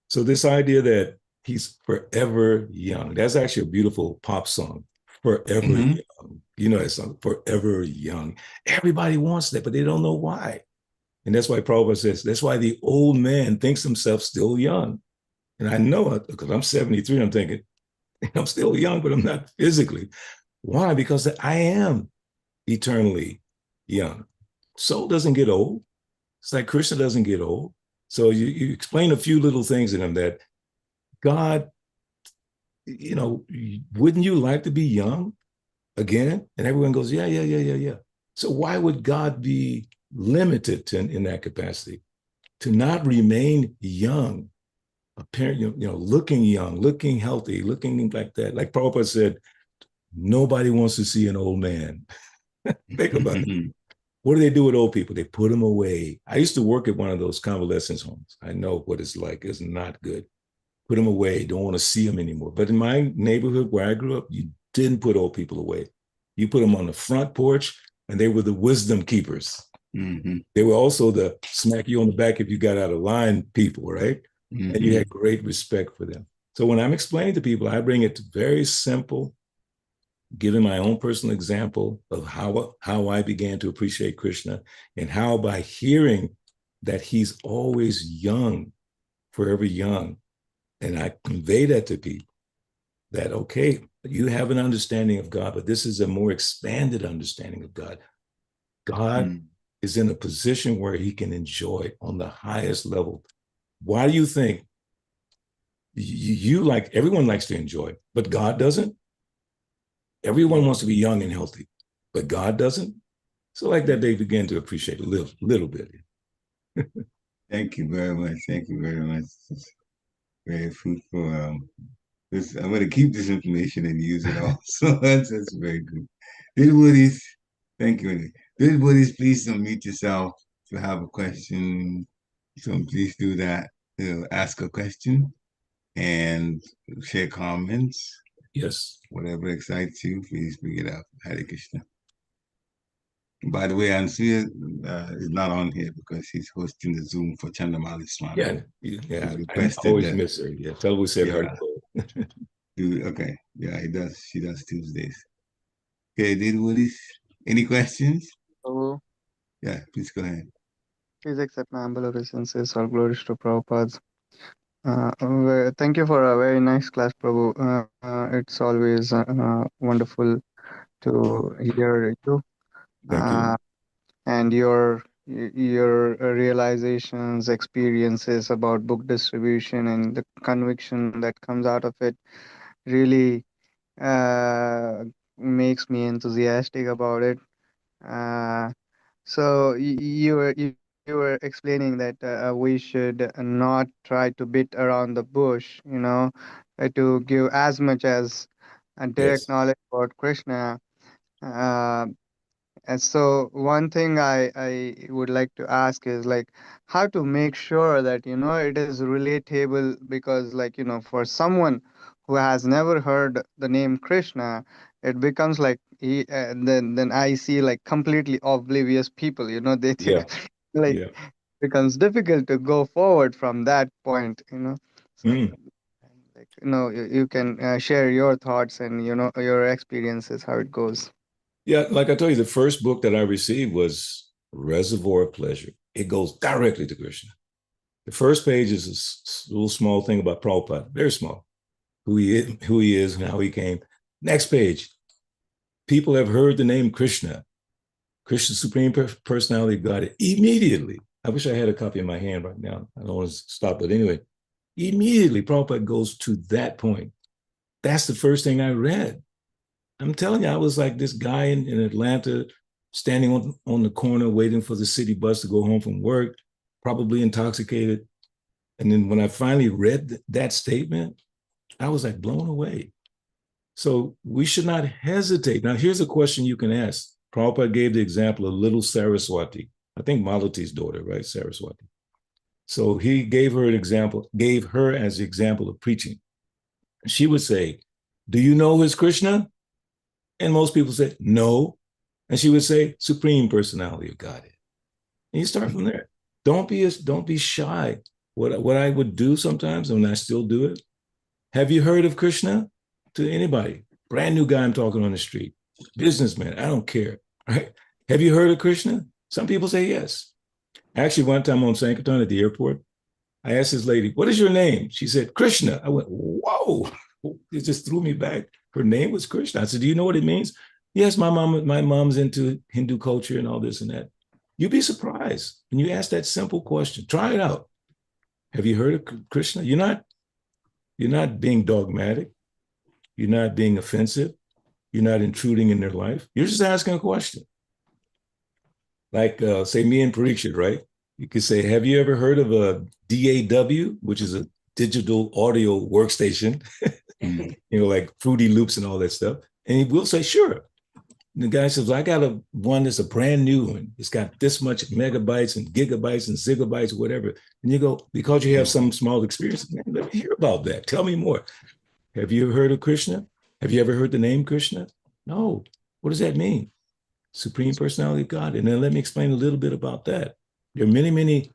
So this idea that he's forever young, that's actually a beautiful pop song, Forever Young. That song, Forever Young. Everybody wants that, but they don't know why. And that's why Prabhupada says, that's why the old man thinks himself still young. And I know it because I'm 73, I'm thinking, I'm still young, but I'm not physically. Why? Because I am eternally young. Soul doesn't get old. It's like Krishna doesn't get old. So you explain a few little things in him that God, wouldn't you like to be young again? And everyone goes, yeah. So why would God be limited in that capacity? To not remain young, looking young, looking healthy, looking like that. Like Prabhupada said, nobody wants to see an old man. Think about it. What do they do with old people? They put them away. I used to work at one of those convalescence homes. I know what it's like. It's not good. Put them away. Don't want to see them anymore. But in my neighborhood where I grew up, you didn't put old people away. You put them on the front porch, and they were the wisdom keepers. They were also the smack you on the back if you got out of line people, right? And you had great respect for them. So when I'm explaining to people, I bring it to very simple, giving my own personal example of how I began to appreciate Krishna, and how by hearing that he's always young, forever young, and I convey that to people, that, okay, you have an understanding of God, but this is a more expanded understanding of God. God is in a position where he can enjoy on the highest level. Why do you think you like, everyone likes to enjoy, but God doesn't? Everyone wants to be young and healthy, but God doesn't. So like that, they begin to appreciate a little bit. Thank you very much. Thank you very much. It's very fruitful. I'm going to keep this information and use it all. So that's very good. Little Woodies, thank you. Little Woodies, please unmute yourself if you have a question. So please do that. Ask a question and share comments. Yes. Whatever excites you, please bring it up. Hare Krishna. By the way, Ansuya is not on here because he's hosting the Zoom for Chandamali Swami. Yeah. I Requested always that. miss her. Yeah, tell her we said her. Okay. Yeah, he does. She does Tuesdays. Okay, did Woodies? Any questions? Prabhu, Yeah, please go ahead. please accept my humble obeisances. All glories to Prabhupada. Thank you for a very nice class, Prabhu. It's always wonderful to hear you Thank you. and your realizations, experiences about book distribution, and the conviction that comes out of it really uh, makes me enthusiastic about it. Uh, so you were explaining that we should not try to beat around the bush, to give as much as a direct Yes. knowledge about Krishna. Uh, and so one thing I would like to ask is like how to make sure that it is relatable, because like for someone who has never heard the name Krishna, it becomes like then I see like completely oblivious people, they Yeah. like Yeah. becomes difficult to go forward from that point. So like you can share your thoughts and your experiences, how it goes. Yeah, like I told you, the first book that I received was Reservoir of Pleasure. It goes directly to Krishna. The first page is a little small thing about Prabhupada, very small, who he is, and how he came. Next page, people have heard the name Krishna, Krishna, Supreme Personality of God. Immediately, I wish I had a copy in my hand right now. I don't want to stop, but anyway, immediately Prabhupada goes to that point. That's the first thing I read. I'm telling you, I was like this guy in Atlanta, standing on the corner waiting for the city bus to go home from work, probably intoxicated. And then when I finally read that statement, I was like blown away. So we should not hesitate. Now, here's a question you can ask. Prabhupada gave the example of little Saraswati. I think Malati's daughter, right? Saraswati. So he gave her as the example of preaching. She would say, "Do you know who is Krishna?" And most people say, "No." And she would say, "Supreme Personality of Godhead." And you start from there. Don't be shy. What I would do sometimes, and I still do it. Have you heard of Krishna? To anybody, brand new guy I'm talking on the street, businessman, I don't care. Right? Have you heard of Krishna? Some people say yes. Actually, one time on Sankirtan at the airport, I asked this lady, "What is your name?" She said, "Krishna." I went, "Whoa!" It just threw me back. Her name was Krishna. I said, "Do you know what it means?" "Yes, my mom's into Hindu culture and all this and that." You'd be surprised when you ask that simple question. Try it out. Have you heard of Krishna? You're not being dogmatic. You're not being offensive. You're not intruding in their life. You're just asking a question. Like, say, me and Parikshit, right? You could say, "Have you ever heard of a DAW, which is a digital audio workstation?" Like Fruity Loops and all that stuff. And we'll say, "Sure." And the guy says, "I got one that's a brand new one. It's got this much megabytes and gigabytes and zigabytes, whatever." And you go, "Because you have some small experience, man, let me hear about that. Tell me more. Have you ever heard of Krishna? Have you ever heard the name Krishna?" "No." "What does that mean?" Supreme Personality of God. And then let me explain a little bit about that. There are many, many,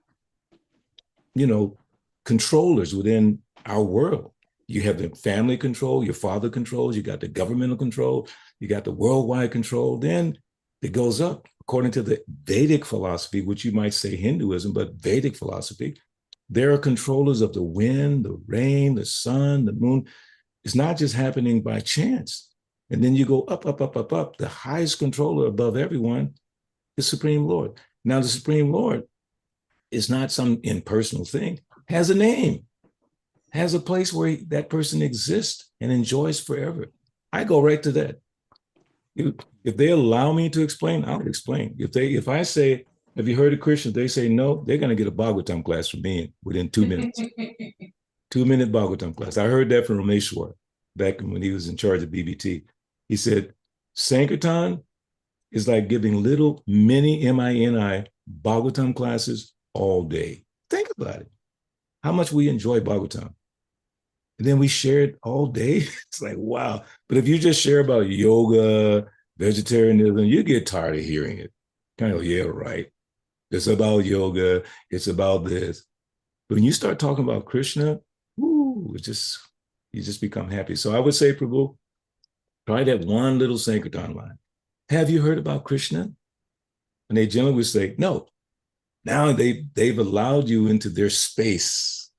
controllers within our world. You have the family control, your father controls, you got the governmental control, you got the worldwide control. Then it goes up according to the Vedic philosophy, which you might say Hinduism, but Vedic philosophy. There are controllers of the wind, the rain, the sun, the moon. It's not just happening by chance. And then you go up, up, up, up, up. The highest controller above everyone is Supreme Lord. Now, the Supreme Lord is not some impersonal thing, has a name, has a place where that person exists and enjoys forever. I go right to that. If they allow me to explain, I'll explain. If I say, have you heard of Krishna? They say no, they're going to get a Bhagavatam class from me within 2 minutes. 2-minute Bhagavatam class. I heard that from Rameshwar back when he was in charge of BBT. He said, Sankirtan is like giving little mini MINI Bhagavatam classes all day. Think about it. How much we enjoy Bhagavatam. And then we share it all day. It's like, wow. But if you just share about yoga, vegetarianism, you get tired of hearing it. Kind of, yeah, right. It's about yoga. It's about this. But when you start talking about Krishna, you just become happy. So I would say, Prabhu, try that one little Sankirtan line. Have you heard about Krishna? And they generally would say, no. Now they've allowed you into their space.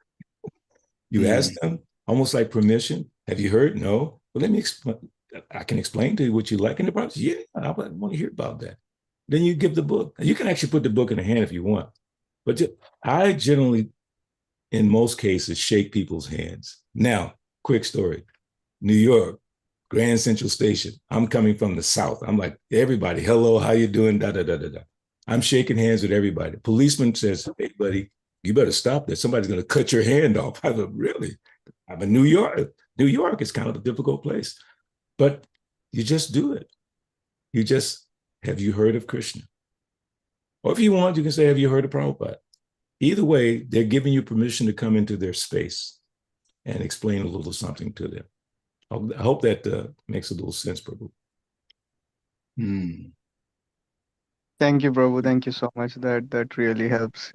You ask them, almost like permission. Have you heard? No. Well, let me explain. I can explain to you what you like in the process. Yeah, I want to hear about that. Then you give the book. You can actually put the book in the hand if you want. But I generally, in most cases, shake people's hands. Now, quick story. New York, Grand Central Station. I'm coming from the South. I'm like, everybody, hello, how you doing? Da, da, da, da, da. I'm shaking hands with everybody. Policeman says, hey, buddy, you better stop that. Somebody's going to cut your hand off. I go, really? I'm in New York. New York is kind of a difficult place. But you just do it. You just, have you heard of Krishna? Or if you want, you can say, have you heard of Prabhupada? Either way, they're giving you permission to come into their space and explain a little something to them. I hope that makes a little sense, Prabhu. Thank you, Prabhu. Thank you so much. That really helps.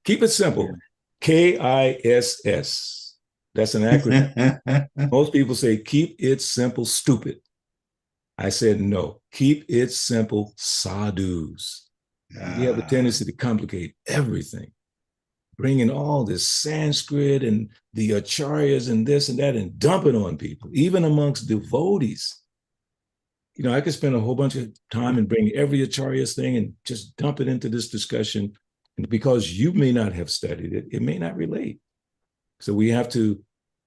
Keep it simple. KISS. That's an acronym. Most people say, keep it simple, stupid. I said, no, keep it simple, sadhus. We have a tendency to complicate everything, bring in all this Sanskrit and the acharyas and this and that and dump it on people, even amongst devotees. I could spend a whole bunch of time and bring every acharya's thing and just dump it into this discussion. And because you may not have studied it, it may not relate. So we have to,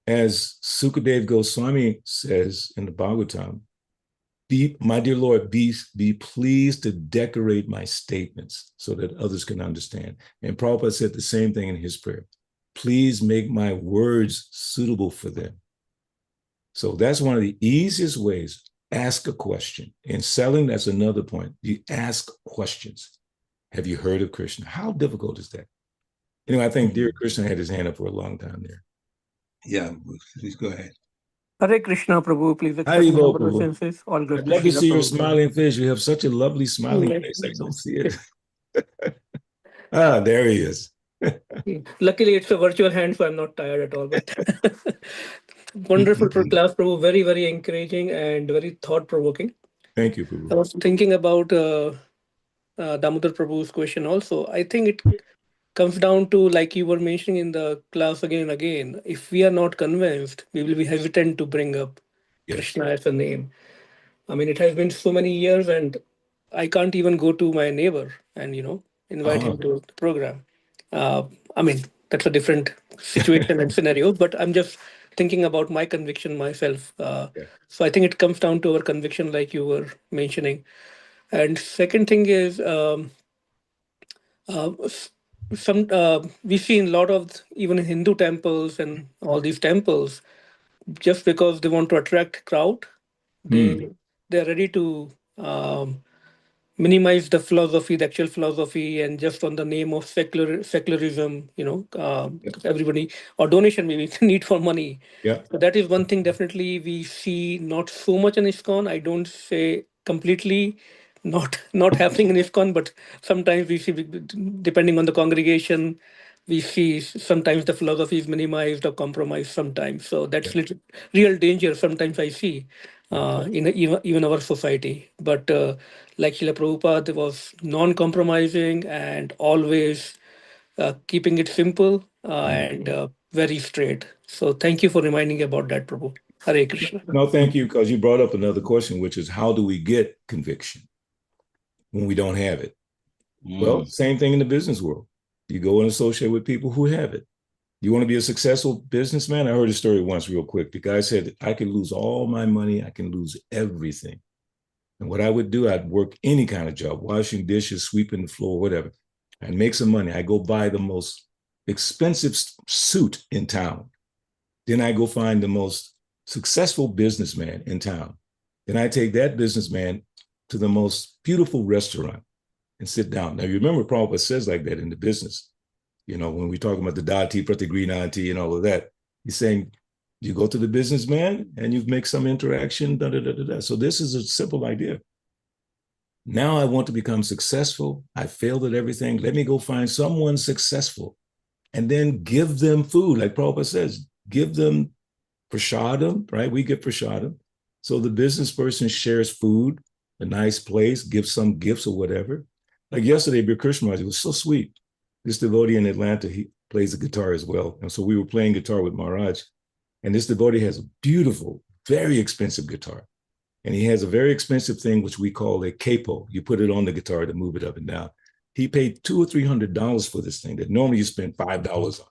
as Sukadev Goswami says in the Bhagavatam, my dear Lord, be pleased to decorate my statements so that others can understand. And Prabhupada said the same thing in his prayer. Please make my words suitable for them. So that's one of the easiest ways. Ask a question. In selling, that's another point. You ask questions. Have you heard of Krishna? How difficult is that? Anyway, I think dear Krishna had his hand up for a long time there. Yeah, please go ahead. Hare Krishna, Prabhu. Please accept Hare my Bo, humble Prabhu. obeisances. All good. I'd love to see your Prabhu. smiling face. You have such a lovely smiling face. I don't see it. There he is. Luckily, it's a virtual hand, so I'm not tired at all. But wonderful class, Prabhu. Very, very encouraging and very thought-provoking. Thank you, I Prabhu. was thinking about Damodar Prabhu's question also. I think it comes down to, like you were mentioning in the class again and again, if we are not convinced, we will be hesitant to bring up Krishna as a name. I mean, it has been so many years and I can't even go to my neighbor and, invite him to the program. I mean, that's a different situation and scenario, but I'm just thinking about my conviction myself. So I think it comes down to our conviction, like you were mentioning. And second thing is, we've seen a lot of even Hindu temples and all these temples, just because they want to attract crowd, they're ready to minimize the philosophy, the actual philosophy, and just on the name of secularism, everybody, or donation maybe need for money. Yeah. So that is one thing definitely we see not so much in ISKCON. I don't say completely not happening in ISKCON, but sometimes we see, depending on the congregation, we see sometimes the philosophy is minimized or compromised sometimes. So that's real danger sometimes I see even our society. But like Srila Prabhupada was non-compromising and always keeping it simple and very straight. So thank you for reminding about that, Prabhu. Hare Krishna. No, thank you, because you brought up another question, which is how do we get conviction when we don't have it? Well, same thing in the business world. You go and associate with people who have it. You want to be a successful businessman? I heard a story once real quick. The guy said, I can lose all my money. I can lose everything. And what I would do, I'd work any kind of job, washing dishes, sweeping the floor, whatever. I'd make some money. I go buy the most expensive suit in town. Then I go find the most successful businessman in town. Then I take that businessman to the most beautiful restaurant and sit down. Now, you remember Prabhupada says like that in the business. You know, when we're talking about the dati, pratigrinanti, and all of that, he's saying, you go to the businessman and you make some interaction, da, da, da, da, da. So this is a simple idea. Now I want to become successful. I failed at everything. Let me go find someone successful and then give them food. Like Prabhupada says, give them prashadam, right? We get prashadam. So the business person shares food, a nice place, gives some gifts or whatever. Like yesterday, Bhattacharya Maharaj, it was so sweet. This devotee in Atlanta, he plays the guitar as well. And so we were playing guitar with Maharaj. And this devotee has a beautiful, very expensive guitar. And he has a very expensive thing, which we call a capo. You put it on the guitar to move it up and down. He paid $200 or $300 for this thing that normally you spend $5 on.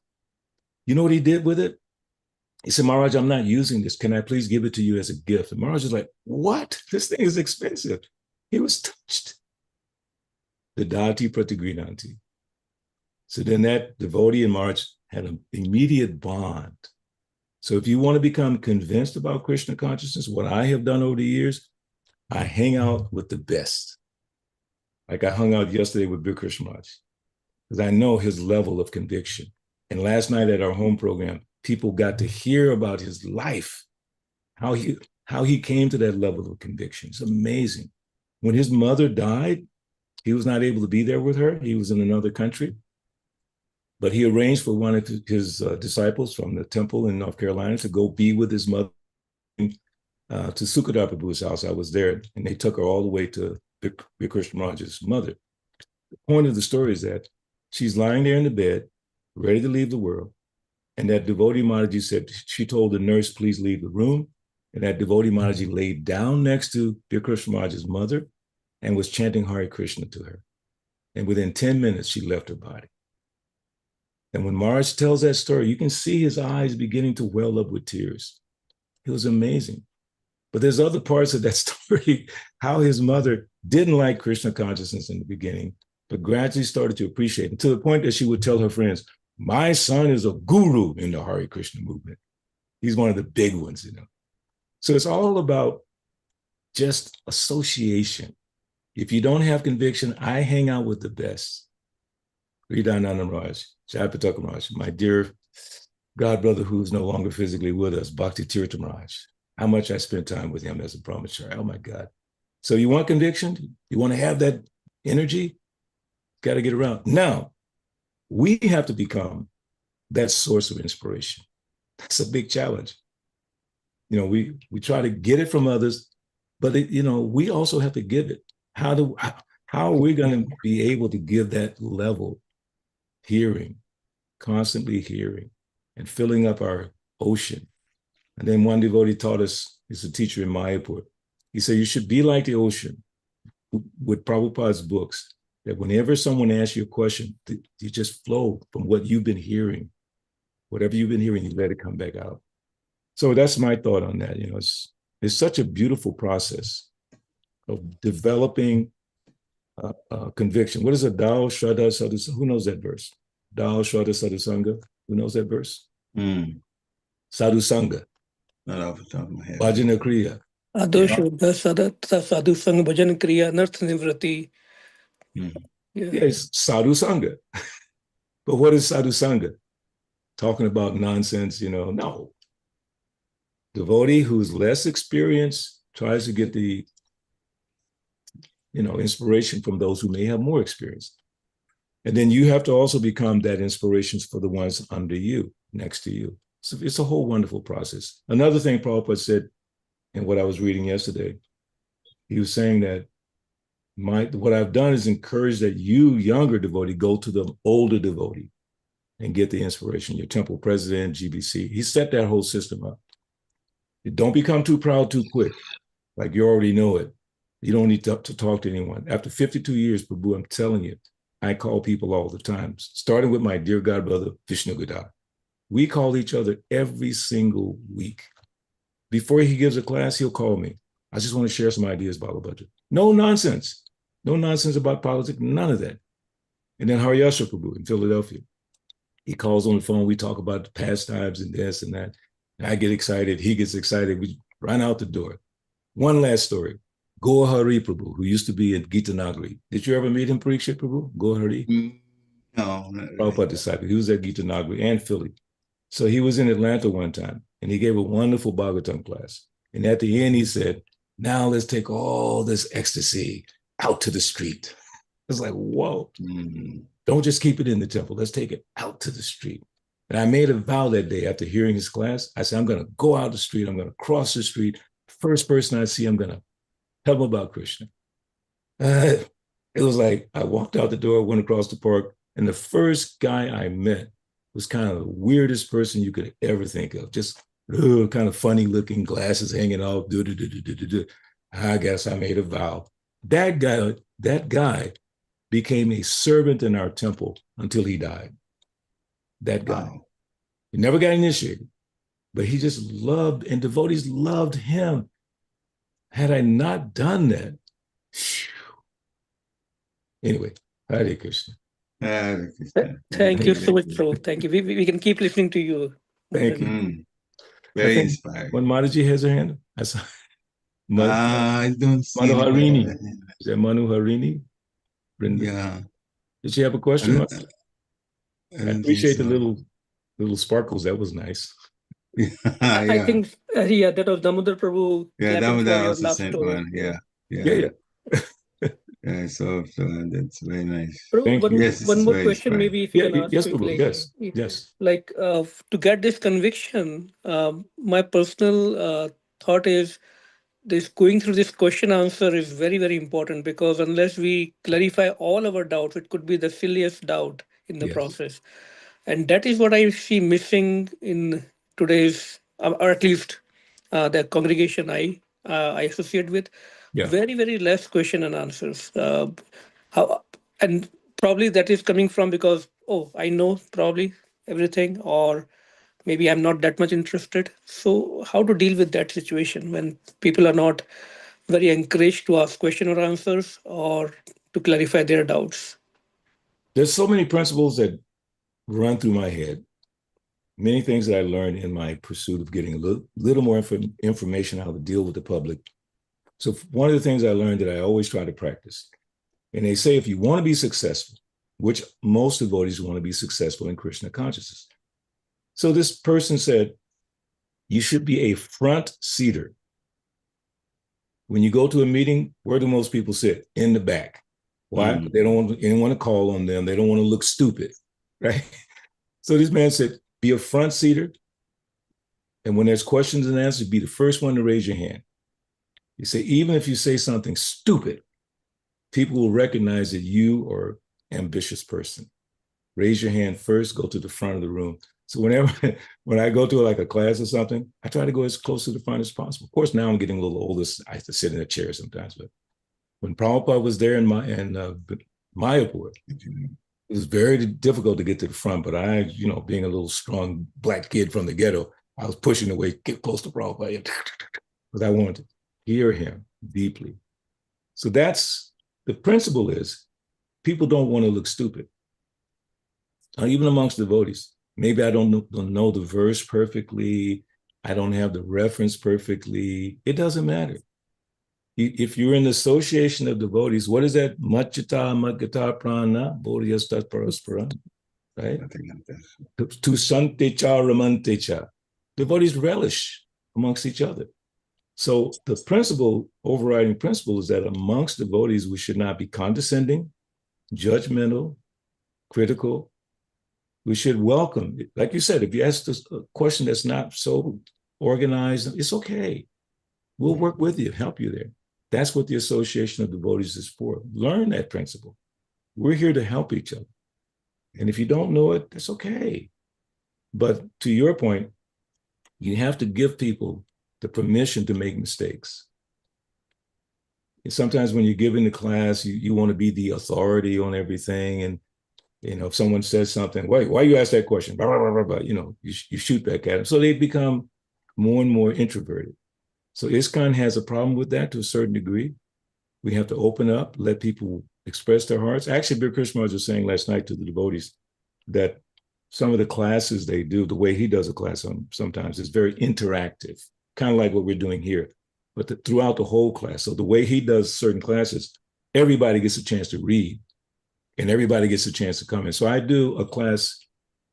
You know what he did with it? He said, Maharaj, I'm not using this. Can I please give it to you as a gift? And Maharaj was like, what? This thing is expensive. He was touched. The dati pratigrinanti. So then that devotee and Maharaj had an immediate bond. So if you want to become convinced about Krishna consciousness, what I have done over the years, I hang out with the best. Like I hung out yesterday with Bhattacharya Maharaj, because I know his level of conviction. And last night at our home program, people got to hear about his life, how he came to that level of conviction. It's amazing. When his mother died, he was not able to be there with her. He was in another country. But he arranged for one of his disciples from the temple in North Carolina to go be with his mother to Sukadar Prabhu's house. I was there, and they took her all the way to Bhattacharya Maharaj's mother. The point of the story is that she's lying there in the bed, ready to leave the world. And that devotee Maharaji said, she told the nurse, please leave the room. And that devotee Maharaji laid down next to Bhattacharya Maharaj's mother and was chanting Hare Krishna to her. And within 10 minutes, she left her body. And when Maharaj tells that story, you can see his eyes beginning to well up with tears. It was amazing. But there's other parts of that story, how his mother didn't like Krishna consciousness in the beginning, but gradually started to appreciate it, to the point that she would tell her friends, my son is a guru in the Hare Krishna movement. He's one of the big ones, you know. So it's all about just association. If you don't have conviction, I hang out with the best. Hridayananda Maharaj, Jai Pataka Maharaj, my dear godbrother who's no longer physically with us, Bhattacharya Maharaj. How much I spent time with him as a brahmachari. Oh my God. So you want conviction? You want to have that energy? Got to get around. Now, we have to become that source of inspiration. That's a big challenge. You know, we try to get it from others, but we also have to give it. How are we going to be able to give that level? Hearing, constantly hearing, and filling up our ocean. And then one devotee taught us, he's a teacher in Mayapur. He said, you should be like the ocean with Prabhupada's books, that whenever someone asks you a question, you just flow from what you've been hearing. Whatever you've been hearing, you let it come back out. So that's my thought on that. You know, it's such a beautiful process of developing conviction. What is a Dao Shraddha Sadhu? Who knows that verse? Dao Shraddha Sadhu Sangha. Who knows that verse? Sadhu Sangha. Not off the top of my head. Bhajana Kriya. Adosha sadhu sang bhajan kriya narth nivrati. Yes, Sadhu Sangha. But what is Sadhu Sangha? Talking about nonsense, no. Devotee who's less experienced tries to get the inspiration from those who may have more experience. And then you have to also become that inspiration for the ones under you, next to you. So it's a whole wonderful process. Another thing Prabhupada said in what I was reading yesterday, he was saying that what I've done is encourage that you, younger devotee, go to the older devotee and get the inspiration. Your temple president, GBC, he set that whole system up. Don't become too proud too quick. Like you already know it. You don't need to talk to anyone. After 52 years, Prabhu, I'm telling you, I call people all the time, starting with my dear godbrother, Vishnu Gadar. We call each other every single week. Before he gives a class, he'll call me. I just want to share some ideas, Balabhadra. No nonsense. No nonsense about politics, none of that. And then Haryasha Prabhu in Philadelphia. He calls on the phone. We talk about the pastimes and this and that. And I get excited. He gets excited. We run out the door. One last story. Goa Hari Prabhu, who used to be in Gita Nagari. Did you ever meet him, Parikshit Prabhu? Goa Hari? No, not really. Prabhupada disciple. He was at Gita Nagari and Philly. So he was in Atlanta one time, and he gave a wonderful Bhagavatam class. And at the end, he said, now let's take all this ecstasy out to the street. It's like, whoa. Don't just keep it in the temple. Let's take it out to the street. And I made a vow that day after hearing his class. I said, I'm going to go out the street. I'm going to cross the street. First person I see, I'm going to tell them about Krishna. It was like I walked out the door, went across the park, and the first guy I met was kind of the weirdest person you could ever think of. Just kind of funny looking, glasses hanging off. I guess I made a vow. That guy became a servant in our temple until he died. That guy. Wow. He never got initiated, but he just loved, and devotees loved him. Had I not done that, anyway, Hare Krishna. Thank you so much, Prabhu. Thank you. We can keep listening to you. Thank you. Very inspiring. When Mataji has her hand, I saw. I don't see Manu Harini. Is that Manu Harini? Brenda? Yeah. Did she have a question? I appreciate the little sparkles. That was nice. I think, that was Damodar Prabhu. Yeah, Damodar also sent one. Yeah. Yeah, so that's very nice. Prabhu, one more question, maybe if you can ask quickly. Prabhu, yes. Like to get this conviction, my personal thought is this going through this question answer is very, very important, because unless we clarify all our doubts, it could be the silliest doubt in the process. And that is what I see missing in today's, or at least the congregation I associate with. Very, very less question and answers. And probably that is coming from because, I know probably everything, or maybe I'm not that much interested. So how to deal with that situation when people are not very encouraged to ask question or answers or to clarify their doubts? There's so many principles that run through my head. Many things that I learned in my pursuit of getting a little more information how to deal with the public. So one of the things I learned that I always try to practice, and they say if you want to be successful, which most devotees want to be successful in Krishna consciousness. So this person said, you should be a front seater. When you go to a meeting, where do most people sit? In the back. Why? They don't want anyone to call on them. They don't want to look stupid, right? So this man said, be a front seater. And when there's questions and answers, be the first one to raise your hand. You say, even if you say something stupid, people will recognize that you are an ambitious person. Raise your hand first, go to the front of the room. So when I go to like a class or something, I try to go as close to the front as possible. Of course, now I'm getting a little older. I have to sit in a chair sometimes. But when Prabhupada was there in Mayapur, it was very difficult to get to the front. But I, being a little strong black kid from the ghetto, I was pushing away, get close to Prabhupada, because I wanted to hear him deeply. So that's the principle is people don't want to look stupid. Even amongst devotees. Maybe I don't know the verse perfectly. I don't have the reference perfectly. It doesn't matter. If you're in the association of devotees, what is that? Machita Magata Prana Bodhyastat Paraspara, right? Tu Santecha Ramantecha. Devotees relish amongst each other. So the principle, overriding principle, is that amongst devotees, we should not be condescending, judgmental, critical. We should welcome, like you said, if you ask a question that's not so organized, it's okay. We'll work with you, help you there. That's what the Association of Devotees is for. Learn that principle. We're here to help each other. And if you don't know it, that's okay. But to your point, you have to give people the permission to make mistakes. And sometimes when you're giving the class, you want to be the authority on everything. And if someone says something, why you ask that question? Blah, blah, blah, blah, you shoot back at them. So they become more and more introverted. So ISKCON has a problem with that to a certain degree. We have to open up, let people express their hearts. Actually, Bir Krishna was saying last night to the devotees that some of the classes they do, the way he does a class sometimes is very interactive, kind of like what we're doing here, but throughout the whole class. So the way he does certain classes, everybody gets a chance to read and everybody gets a chance to come in. So I do a class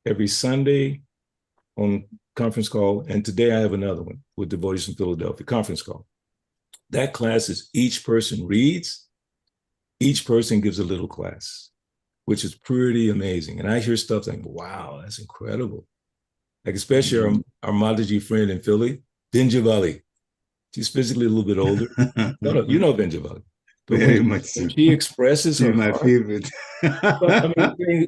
every Sunday on conference call, and today I have another one with devotees from Philadelphia, conference call. That class is each person reads, each person gives a little class, which is pretty amazing. And I hear stuff like, wow, that's incredible. Like especially our Mataji friend in Philly, Binjavali. She's physically a little bit older. No, you know Binjavali. But Very much so. when she expresses her She's my heart, favorite.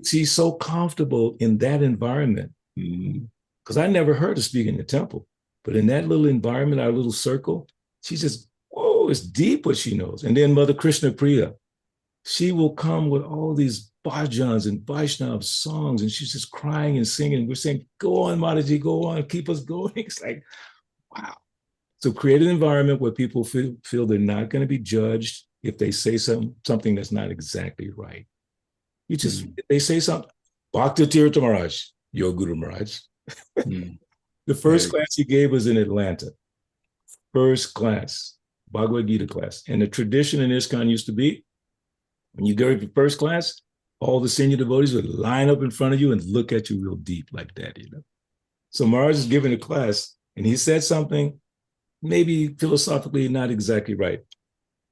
she's so comfortable in that environment. Because I never heard her speak in the temple. But in that little environment, our little circle, she just, whoa, it's deep what she knows. And then Mother Krishna Priya, she will come with all these bhajans and Vaishnav songs, and she's just crying and singing. We're saying, go on, Mataji, go on, keep us going. It's like, wow. So create an environment where people feel they're not going to be judged if they say something that's not exactly right. You just, if they say something, Bhakti Tirtha Maharaj, your Guru Maharaj. The first class he gave was in Atlanta. First class, Bhagavad Gita class. And the tradition in ISKCON used to be, when you go to first class, all the senior devotees would line up in front of you and look at you real deep like that, So Maharaj is giving a class, and he said something maybe philosophically not exactly right.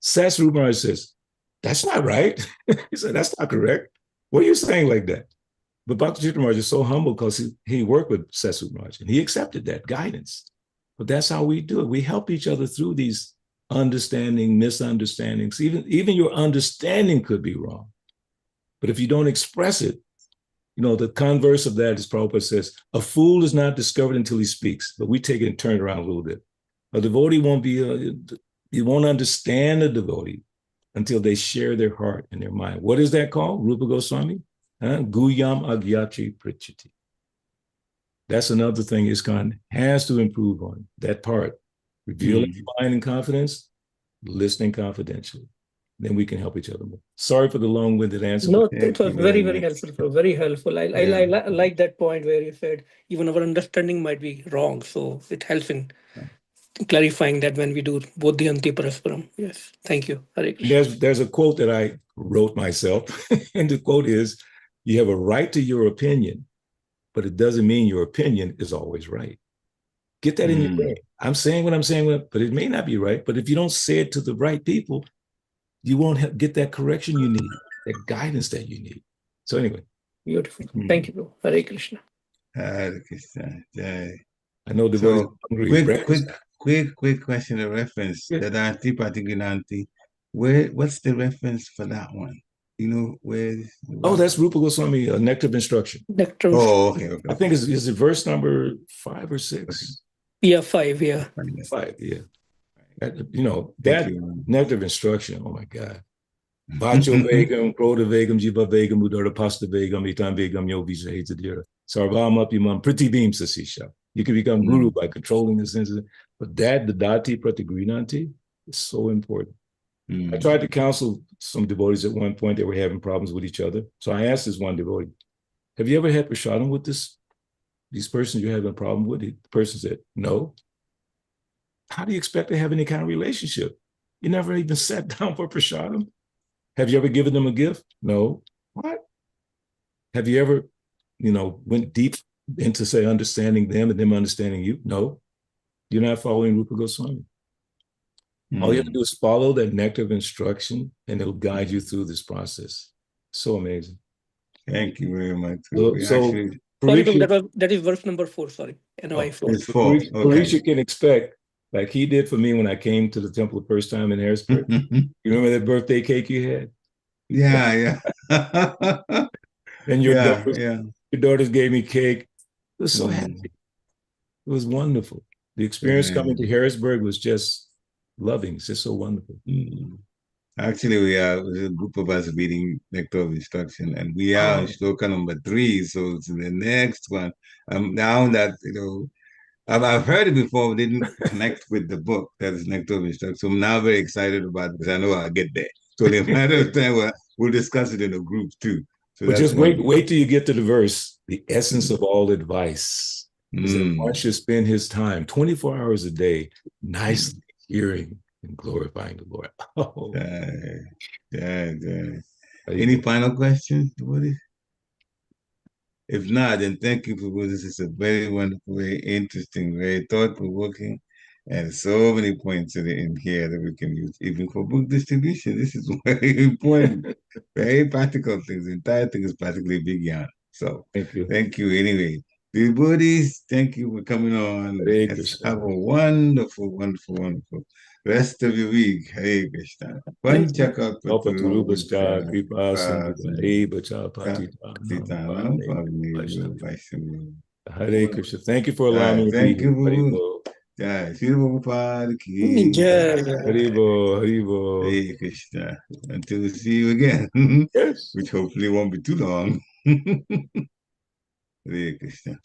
Sasru Maharaj says, that's not right. He said, that's not correct. What are you saying like that? But Bhattacharya Maharaj is so humble because he worked with Sasru Maharaj, and he accepted that guidance. But that's how we do it. We help each other through these misunderstandings. Even your understanding could be wrong. But if you don't express it, the converse of that is Prabhupada says, a fool is not discovered until he speaks. But we take it and turn it around a little bit. A devotee you won't understand a devotee until they share their heart and their mind. What is that called? Rupa Goswami? Guyam Agyachi Prichiti. That's another thing ISKCON has to improve on, that part. Revealing mind and confidence, listening confidentially. Then we can help each other more. Sorry for the long-winded answer. No, it was very, very helpful. Very helpful. I like that point where you said even our understanding might be wrong. So it helps in clarifying that when we do Bodhyanti Parasparam. Yes. Thank you. Hare Krishna. There's a quote that I wrote myself. And the quote is, you have a right to your opinion, but it doesn't mean your opinion is always right. Get that in your brain. I'm saying what I'm saying, but it may not be right. But if you don't say it to the right people, you won't get that correction you need, that guidance that you need. So anyway. Beautiful. Thank you, Prabhu. Hare Krishna. Hare Krishna. I know the so quick question of reference. Dadanti Patiginanti. What's the reference for that one? Where? Oh, that's Rupa Goswami, Nectar of Instruction. Nectar. Oh, okay. I think is it verse number 5 or 6? Yeah, 5. Yeah. 5. Yeah. That Nectar of Instruction. Oh my God. Vacho Vegam, Krodha Vegam, Jiva Vegam, Udara Pasta Vegam, Itam Vegam, Yogi Shahidadira, Sarvam Apimam, Pritibim Sasisha. You can become guru by controlling the senses. But that, the Dati Pratigrinanti, is so important. I tried to counsel some devotees at one point that were having problems with each other. So I asked this one devotee, have you ever had prasadam with these persons you're having a problem with? The person said, no. How do you expect to have any kind of relationship? You never even sat down for prasadam. Have you ever given them a gift? No. What? Have you ever, went deep into, say, understanding them and them understanding you? No. You're not following Rupa Goswami. All you have to do is follow that nectar of instruction, and it'll guide you through this process. So amazing. Thank you very much. Sorry, Prabhu, that is verse number 4. Sorry, NY 4. It's 4. Okay. Parisha can expect, like he did for me when I came to the temple the first time in Harrisburg. You remember that birthday cake you had? Yeah. And your daughters gave me cake. It was so happy. It was wonderful. The experience coming to Harrisburg was just loving. It's just so wonderful. Actually, we are a group of us reading Nectar of Instruction, and we are on shloka number 3. So it's the next one. Now that I've heard it before, but didn't connect with the book that is Nectar of Instruction. So I'm now very excited about it because I know I'll get there. So in a matter of time, we'll discuss it in a group too. So but just wait till you get to the verse. The essence of all advice is that one should spend his time 24 hours a day nicely hearing and glorifying the Lord. Any final questions? If not, then thank you for this. It's a very wonderful, very interesting, very thought-provoking, and so many points in here that we can use, even for book distribution. This is very important, very practical things. The entire thing is practically big yarn. So thank you anyway. The Buddhists, thank you for coming on. Have a wonderful, wonderful, wonderful rest of your week. Hare Krishna. Hare Krishna. Thank you for allowing me to be here. Jai Sri Prabhupada ki Hare Hare Krishna. Until we see you again, which hopefully won't be too long. Hare Krishna.